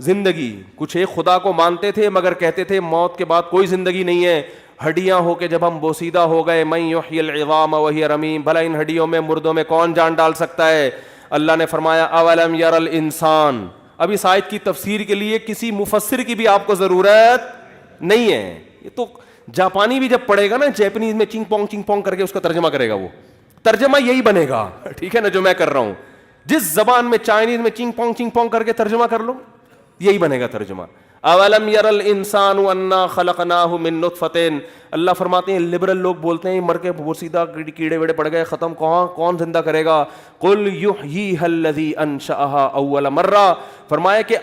زندگی. کچھ ایک خدا کو مانتے تھے مگر کہتے تھے موت کے بعد کوئی زندگی نہیں ہے. ہڈیاں ہو کے جب ہم بوسیدہ ہو گئے, من یحیی العظام وہی رمیم, بھلا ان ہڈیوں میں, مردوں میں کون جان ڈال سکتا ہے؟ اللہ نے فرمایا اولم یر الانسان. اب اس آیت کی تفسیر کے لیے کسی مفسر کی بھی آپ کو ضرورت نہیں ہے. یہ تو جاپانی بھی جب پڑھے گا نا, جیپنیز میں چنگ پونگ کر کے اس کا ترجمہ کرے گا, وہ ترجمہ یہی بنے گا, ٹھیک ہے نا, جو میں کر رہا ہوں. جس زبان میں چائنیز میں چنگ پونگ کر کے ترجمہ کر لو, یہی بنے گا ترجمہ. اولم یر الانسان انا خلقناہ من نطفۃ. اللہ فرماتے ہیں لبرل لوگ بولتے ہیں مر کے بوسیدہ کیڑے ویڑے پڑ گئے, ختم, کون زندہ کرے گا؟ قل یحییھا الذی انشأھا اول مرہ. فرمایا کہ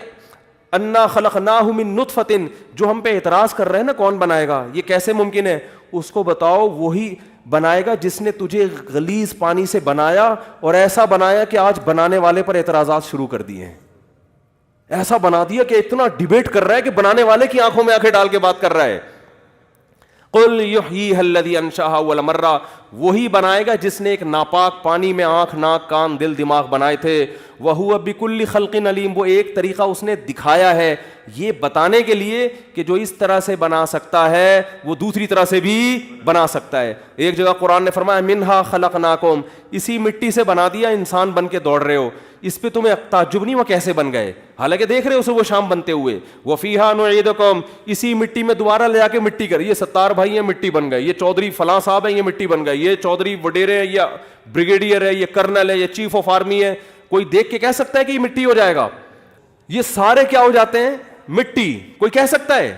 انا خلقناہ من نطفۃ, جو ہم پہ اعتراض کر رہے ہیں نا کون بنائے گا, یہ کیسے ممکن ہے؟ اس کو بتاؤ وہی بنائے گا جس نے تجھے غلیظ پانی سے بنایا, اور ایسا بنایا کہ آج بنانے والے پر اعتراضات شروع کر دیے ہیں. ایسا بنا دیا کہ اتنا ڈیبیٹ کر رہا ہے کہ بنانے والے کی آنکھوں میں آنکھیں ڈال کے بات کر رہا ہے. قل یحییھا الذی انشأھا اول مرہ, وہی بنائے گا جس نے ایک ناپاک پانی میں آنکھ, ناک, کان, دل, دماغ بنائے تھے. وہو بکل خلق علیم, وہ ایک طریقہ اس نے دکھایا ہے یہ بتانے کے لیے کہ جو اس طرح سے بنا سکتا ہے وہ دوسری طرح سے بھی بنا سکتا ہے. ایک جگہ قرآن نے فرمایا منہا خلقناکم, اسی مٹی سے بنا دیا, انسان بن کے دوڑ رہے ہو, اس پہ تمہیں تعجب نہیں وہ کیسے بن گئے, حالانکہ دیکھ رہے ہو صبح شام بنتے ہوئے. وفیہا نعیدکم, اسی مٹی میں دوبارہ لے جا کے مٹی کر, یہ ستار بھائی ہیں مٹی بن گئے, یہ چودھری فلاں صاحب ہیں یہ مٹی بن گئے, یہ چودھری وڈیرے ہیں, یہ بریگیڈیئر ہے, یہ کرنل ہے, یہ چیف آف آرمی ہے. کوئی دیکھ کے کہہ سکتا ہے کہ یہ مٹی ہو جائے گا؟ یہ سارے کیا ہو جاتے ہیں؟ مٹی. کوئی کہہ سکتا ہے؟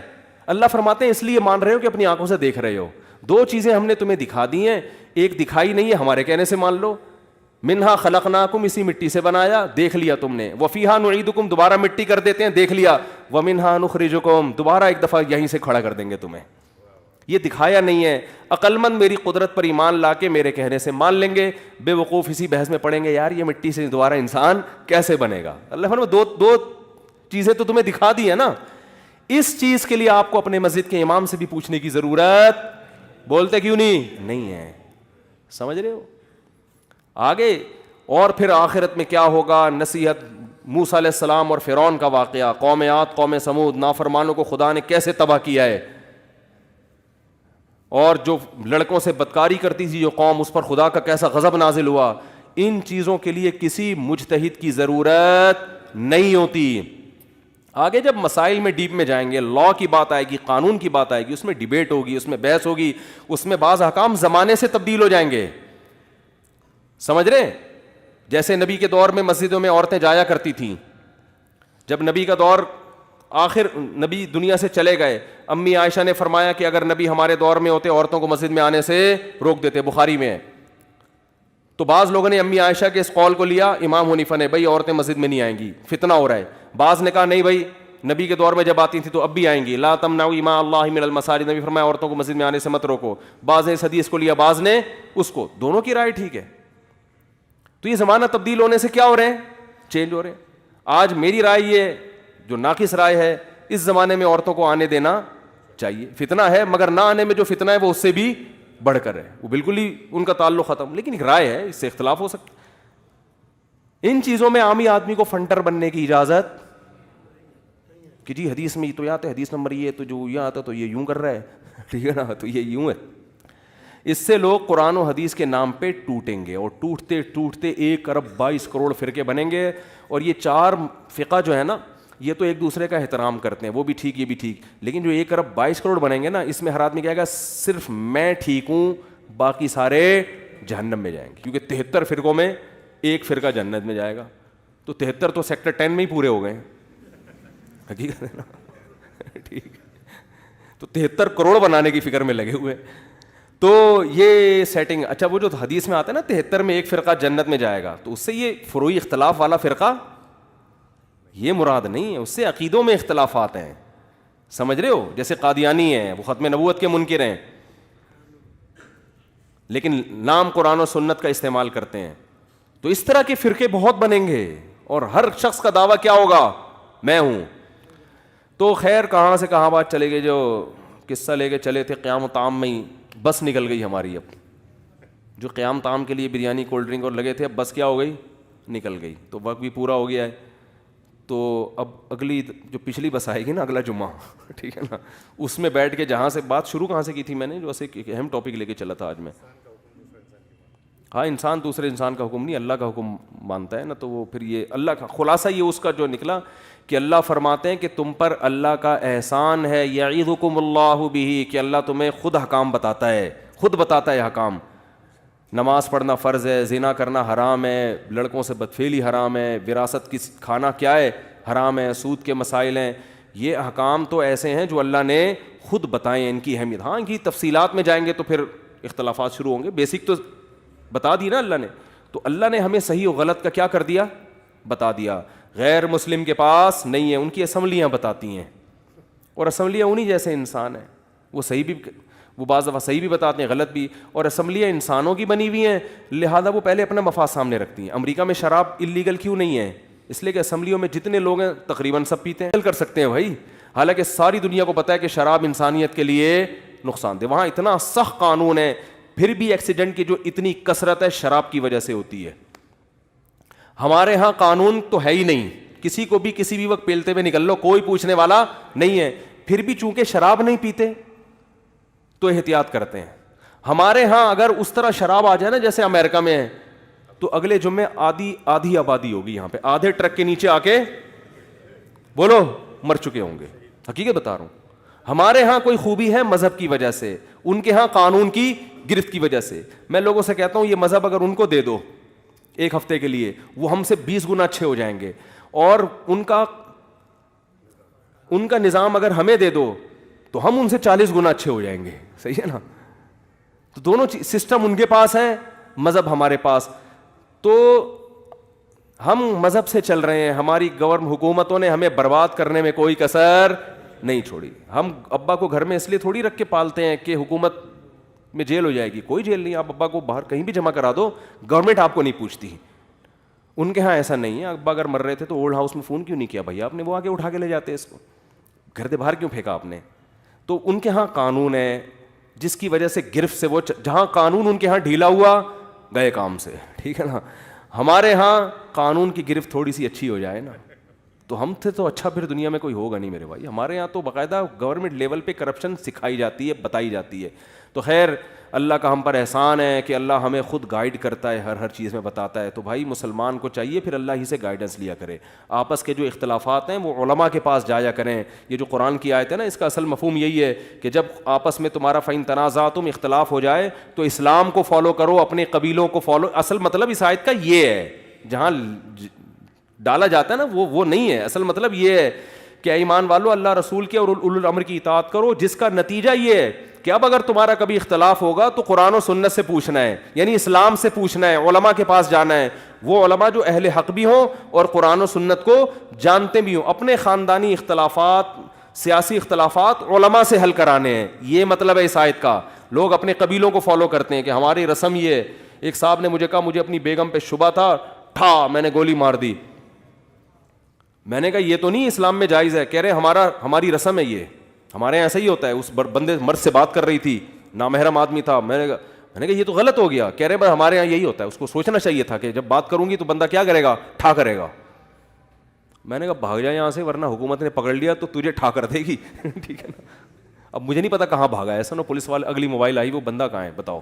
اللہ فرماتے ہیں اس لیے مان رہے ہو کہ اپنی آنکھوں سے دیکھ رہے ہو. دو چیزیں ہم نے تمہیں دکھا دی ہیں, ایک دکھائی نہیں ہے, ہمارے کہنے سے مان لو. منہا خلقناکم, اسی مٹی سے بنایا, دیکھ لیا تم نے. وفیہا نعیدکم, دوبارہ مٹی کر دیتے ہیں, دیکھ لیا. ومنہا نخرجکم, دوبارہ ایک دفعہ یہیں سے کھڑا کر دیں گے تمہیں. یہ دکھایا نہیں ہے. عقل مند میری قدرت پر ایمان لا کے میرے کہنے سے مان لیں گے, بے وقوف اسی بحث میں پڑیں گے یار یہ مٹی سے دوبارہ انسان کیسے بنے گا. اللہ فرماتا دو چیزیں تو تمہیں دکھا دی ہے نا, اس چیز کے لیے آپ کو اپنے مسجد کے امام سے بھی پوچھنے کی ضرورت, بولتے کیوں نہیں ہے. سمجھ رہے ہو؟ آگے اور پھر آخرت میں کیا ہوگا, نصیحت, موسیٰ علیہ السلام اور فرعون کا واقعہ, قوم عاد, قوم سمود, نافرمانوں کو خدا نے کیسے تباہ کیا ہے, اور جو لڑکوں سے بدکاری کرتی تھی جو قوم, اس پر خدا کا کیسا غضب نازل ہوا. ان چیزوں کے لیے کسی مجتہد کی ضرورت نہیں ہوتی. آگے جب مسائل میں ڈیپ میں جائیں گے, لا کی بات آئے گی, قانون کی بات آئے گی, اس میں ڈیبیٹ ہوگی, اس میں بحث ہوگی, اس میں بعض احکام زمانے سے تبدیل ہو جائیں گے. سمجھ رہے؟ جیسے نبی کے دور میں مسجدوں میں عورتیں جایا کرتی تھیں, جب نبی کا دور آخر نبی دنیا سے چلے گئے, امی عائشہ نے فرمایا کہ اگر نبی ہمارے دور میں ہوتے عورتوں کو مسجد میں آنے سے روک دیتے, بخاری میں ہے. تو بعض لوگوں نے امی عائشہ کے اس قول کو لیا, امام حنیفہ نے, بھائی عورتیں مسجد میں نہیں آئیں گی, فتنہ ہو رہا ہے. بعض نے کہا نہیں بھائی نبی کے دور میں جب آتی تھی تو اب بھی آئیں گی, لا تمنعوا اماء اللہ من المساجد, نبی فرمایا عورتوں کو مسجد میں آنے سے مت روکو. بعض نے اس حدیث کو لیا, بعض نے اس کو, دونوں کی رائے ٹھیک ہے. تو یہ زمانہ تبدیل ہونے سے کیا ہو رہے ہیں, چینج ہو رہے ہیں. آج میری رائے یہ جو ناقص رائے ہے, اس زمانے میں عورتوں کو آنے دینا چاہیے. فتنہ ہے مگر نہ آنے میں جو فتنہ ہے وہ اس سے بھی بڑھ کر ہے, وہ بالکل ہی ان کا تعلق ختم, لیکن ایک رائے ہے, اس سے اختلاف ہو سکتا. ان چیزوں میں عامی آدمی کو فنٹر بننے کی اجازت کہ جی حدیث میں تو یہ آتا ہے, حدیث نمبر یہ, تو جو یہ آتا تو یہ یوں کر رہا ہے, ٹھیک ہے نا, تو یہ یوں ہے. اس سے لوگ قرآن و حدیث کے نام پہ ٹوٹیں گے, اور ٹوٹتے ٹوٹتے 1 ارب 22 کروڑ فرقے بنیں گے. اور یہ 4 فقہ جو ہے نا, یہ تو ایک دوسرے کا احترام کرتے ہیں, وہ بھی ٹھیک یہ بھی ٹھیک, لیکن جو 1 ارب 22 کروڑ بنیں گے نا, اس میں ہر آدمی کہے گا صرف میں ٹھیک ہوں, باقی سارے جہنم میں جائیں گے, کیونکہ 73 فرقوں میں ایک فرقہ جنت میں جائے گا. تو 73 تو سیکٹر 10 میں ہی پورے ہو گئے ہیں, حقیقت ہے نا, ٹھیک. تو 73 کروڑ بنانے کی فکر میں لگے ہوئے. تو یہ سیٹنگ, اچھا وہ جو حدیث میں آتا ہے نا 73 میں ایک فرقہ جنت میں جائے گا, تو اس سے یہ فروعی اختلاف والا فرقہ یہ مراد نہیں ہے, اس سے عقیدوں میں اختلافات ہیں, سمجھ رہے ہو؟ جیسے قادیانی ہیں, وہ ختم نبوت کے منکر ہیں, لیکن نام قرآن و سنت کا استعمال کرتے ہیں. تو اس طرح کے فرقے بہت بنیں گے, اور ہر شخص کا دعویٰ کیا ہوگا, میں ہوں. تو خیر کہاں سے کہاں بات چلے گئی, جو قصہ لے کے چلے تھے قیام و طعام میں ہی بس نکل گئی ہماری. اب جو قیام طعام کے لیے بریانی کولڈ ڈرنک اور لگے تھے, اب بس کیا ہو گئی, نکل گئی. تو وقت بھی پورا ہو گیا ہے. تو اب اگلی جو پچھلی بس آئے گی نا, اگلا جمعہ, ٹھیک ہے نا, اس میں بیٹھ کے جہاں سے بات شروع کہاں سے کی تھی میں نے, جو ایک اہم ٹاپک لے کے چلا تھا آج میں. ہاں, انسان دوسرے انسان کا حکم نہیں, اللہ کا حکم مانتا ہے نا. تو وہ پھر یہ اللہ کا خلاصہ یہ اس کا جو نکلا کہ اللہ فرماتے ہیں کہ تم پر اللہ کا احسان ہے, یعظکم اللہ بہ, کہ اللہ تمہیں خود حکام بتاتا ہے, خود بتاتا ہے حکام. نماز پڑھنا فرض ہے, زنا کرنا حرام ہے, لڑکوں سے بدفعلی حرام ہے, وراثت کی کھانا کیا ہے حرام ہے, سود کے مسائل ہیں. یہ احکام تو ایسے ہیں جو اللہ نے خود بتائے, ان کی اہمیت. ہاں, ان کی تفصیلات میں جائیں گے تو پھر اختلافات شروع ہوں گے. بیسک تو بتا دی نا اللہ نے. تو اللہ نے ہمیں صحیح و غلط کا کیا کر دیا, بتا دیا. غیر مسلم کے پاس نہیں ہے, ان کی اسمبلیاں بتاتی ہیں, اور اسمبلیاں انہی جیسے انسان ہیں, وہ صحیح بھی, وہ بعض دفعہ صحیح بھی بتاتے ہیں, غلط بھی. اور اسمبلیاں انسانوں کی بنی ہوئی ہیں, لہذا وہ پہلے اپنا مفاد سامنے رکھتی ہیں. امریکہ میں شراب اللیگل کیوں نہیں ہے, اس لیے کہ اسمبلیوں میں جتنے لوگ ہیں تقریباً سب پیتے ہیں. کر سکتے ہیں بھائی, حالانکہ ساری دنیا کو پتہ ہے کہ شراب انسانیت کے لیے نقصان دہ. وہاں اتنا سخت قانون ہے, پھر بھی ایکسیڈنٹ کی جو اتنی کثرت ہے شراب کی وجہ سے ہوتی ہے. ہمارے ہاں قانون تو ہے ہی نہیں, کسی کو بھی کسی بھی وقت پیلتے ہوئے نکل لو, کوئی پوچھنے والا نہیں ہے. پھر بھی چونکہ شراب نہیں پیتے تو احتیاط کرتے ہیں. ہمارے ہاں اگر اس طرح شراب آ جائے نا جیسے امریکہ میں ہے, تو اگلے جمعے آدھی آبادی ہوگی یہاں پہ, آدھے ٹرک کے نیچے آ کے بولو مر چکے ہوں گے. حقیقت بتا رہا ہوں. ہمارے ہاں کوئی خوبی ہے مذہب کی وجہ سے, ان کے ہاں قانون کی گرفت کی وجہ سے. میں لوگوں سے کہتا ہوں یہ مذہب اگر ان کو دے دو ایک ہفتے کے لیے, وہ ہم سے 20 گنا اچھے ہو جائیں گے. اور ان کا نظام اگر ہمیں دے دو تو ہم ان سے 40 گنا اچھے ہو جائیں گے. صحیح ہے نا. تو دونوں سسٹم ان کے پاس ہیں, مذہب ہمارے پاس. تو ہم مذہب سے چل رہے ہیں, ہماری حکومتوں نے ہمیں برباد کرنے میں کوئی کسر نہیں چھوڑی. ہم ابا کو گھر میں اس لیے تھوڑی رکھ کے پالتے ہیں کہ حکومت میں جیل ہو جائے گی, کوئی جیل نہیں. آپ ابا کو باہر کہیں بھی جمع کرا دو, گورنمنٹ آپ کو نہیں پوچھتی. ان کے ہاں ایسا نہیں ہے. ابا اگر مر رہے تھے تو اولڈ ہاؤس میں فون کیوں نہیں کیا بھائی آپ نے, وہ آ کے اٹھا کے لے جاتے اس کو, گھر سے باہر کیوں پھینکا آپ نے. تو ان کے ہاں قانون ہے جس کی وجہ سے گرفت سے وہ, جہاں قانون ان کے ہاں ڈھیلا ہوا گئے کام سے, ٹھیک ہے نا. ہمارے ہاں قانون کی گرفت تھوڑی سی اچھی ہو جائے نا تو ہم تھے تو اچھا, پھر دنیا میں کوئی ہوگا نہیں میرے بھائی. ہمارے یہاں تو باقاعدہ گورنمنٹ لیول پہ کرپشن سکھائی جاتی ہے, بتائی جاتی ہے. تو خیر اللہ کا ہم پر احسان ہے کہ اللہ ہمیں خود گائیڈ کرتا ہے, ہر چیز میں بتاتا ہے. تو بھائی مسلمان کو چاہیے پھر اللہ ہی سے گائیڈنس لیا کرے. آپس کے جو اختلافات ہیں وہ علماء کے پاس جایا کریں. یہ جو قرآن کی آیت ہے نا, اس کا اصل مفہوم یہی ہے کہ جب آپس میں تمہارا فَإِن تَنَازَعْتُمْ اختلاف ہو جائے تو اسلام کو فالو کرو, اپنے قبیلوں کو فالو. اصل مطلب اس آیت کا یہ ہے, جہاں ڈالا جاتا ہے نا وہ نہیں ہے. اصل مطلب یہ ہے کہ ایمان والو اللہ رسول کے اور اولو الامر کی اطاعت کرو, جس کا نتیجہ یہ ہے کہ اب اگر تمہارا کبھی اختلاف ہوگا تو قرآن و سنت سے پوچھنا ہے, یعنی اسلام سے پوچھنا ہے, علماء کے پاس جانا ہے. وہ علماء جو اہل حق بھی ہوں اور قرآن و سنت کو جانتے بھی ہوں. اپنے خاندانی اختلافات, سیاسی اختلافات علماء سے حل کرانے ہیں. یہ مطلب ہے اس آیت کا. لوگ اپنے قبیلوں کو فالو کرتے ہیں کہ ہماری رسم یہ ہے. ایک صاحب نے مجھے کہا مجھے اپنی بیگم پہ شبہ تھا, میں نے گولی مار دی. میں نے کہا یہ تو نہیں اسلام میں جائز ہے. کہہ رہے ہماری رسم ہے, یہ ہمارے یہاں ایسا ہی ہوتا ہے. اس بندے مرد سے بات کر رہی تھی, نامحرم آدمی تھا. میں نے کہا یہ تو غلط ہو گیا. کہہ رہے بھائی ہمارے یہاں یہی ہوتا ہے. اس کو سوچنا چاہیے تھا کہ جب بات کروں گی تو بندہ کیا کرے گا, ٹھا کرے گا. میں نے کہا بھاگ جائے یہاں سے ورنہ حکومت نے پکڑ لیا تو تجھے ٹھا کر دے گی. ٹھیک ہے نا. اب مجھے نہیں پتا کہاں بھاگا, ایسا نا پولیس والے اگلی موبائل آئی, وہ بندہ کہاں ہے بتاؤ.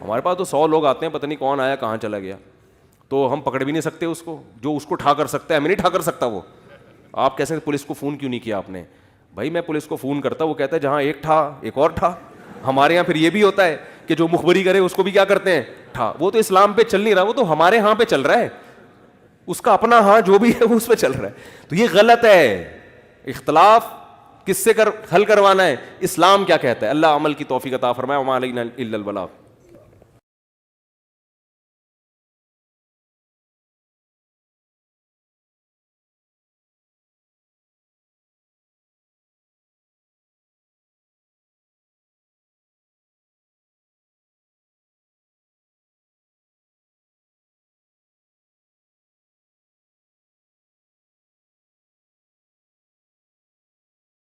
ہمارے پاس تو 100 لوگ آتے ہیں, پتہ نہیں کون آیا کہاں چلا گیا. تو ہم پکڑ بھی نہیں سکتے اس کو. جو اس کو ٹھا کر سکتا ہے میں نہیں ٹھا کر سکتا. وہ آپ کیسے پولیس کو فون کیوں نہیں کیا آپ نے؟ بھائی میں پولیس کو فون کرتا, وہ کہتا ہے جہاں ایک ٹھا ایک اور ٹھا. ہمارے یہاں پھر یہ بھی ہوتا ہے کہ جو مخبری کرے اس کو بھی کیا کرتے ہیں, ٹھا. وہ تو اسلام پہ چل نہیں رہا, وہ تو ہمارے ہاں پہ چل رہا ہے. اس کا اپنا ہاں جو بھی ہے وہ اس پہ چل رہا ہے. تو یہ غلط ہے. اختلاف کس سے حل کروانا ہے, اسلام کیا کہتا ہے. اللہ عمل کی توفیق عطا فرمائے. وما علینا الا البلاغ.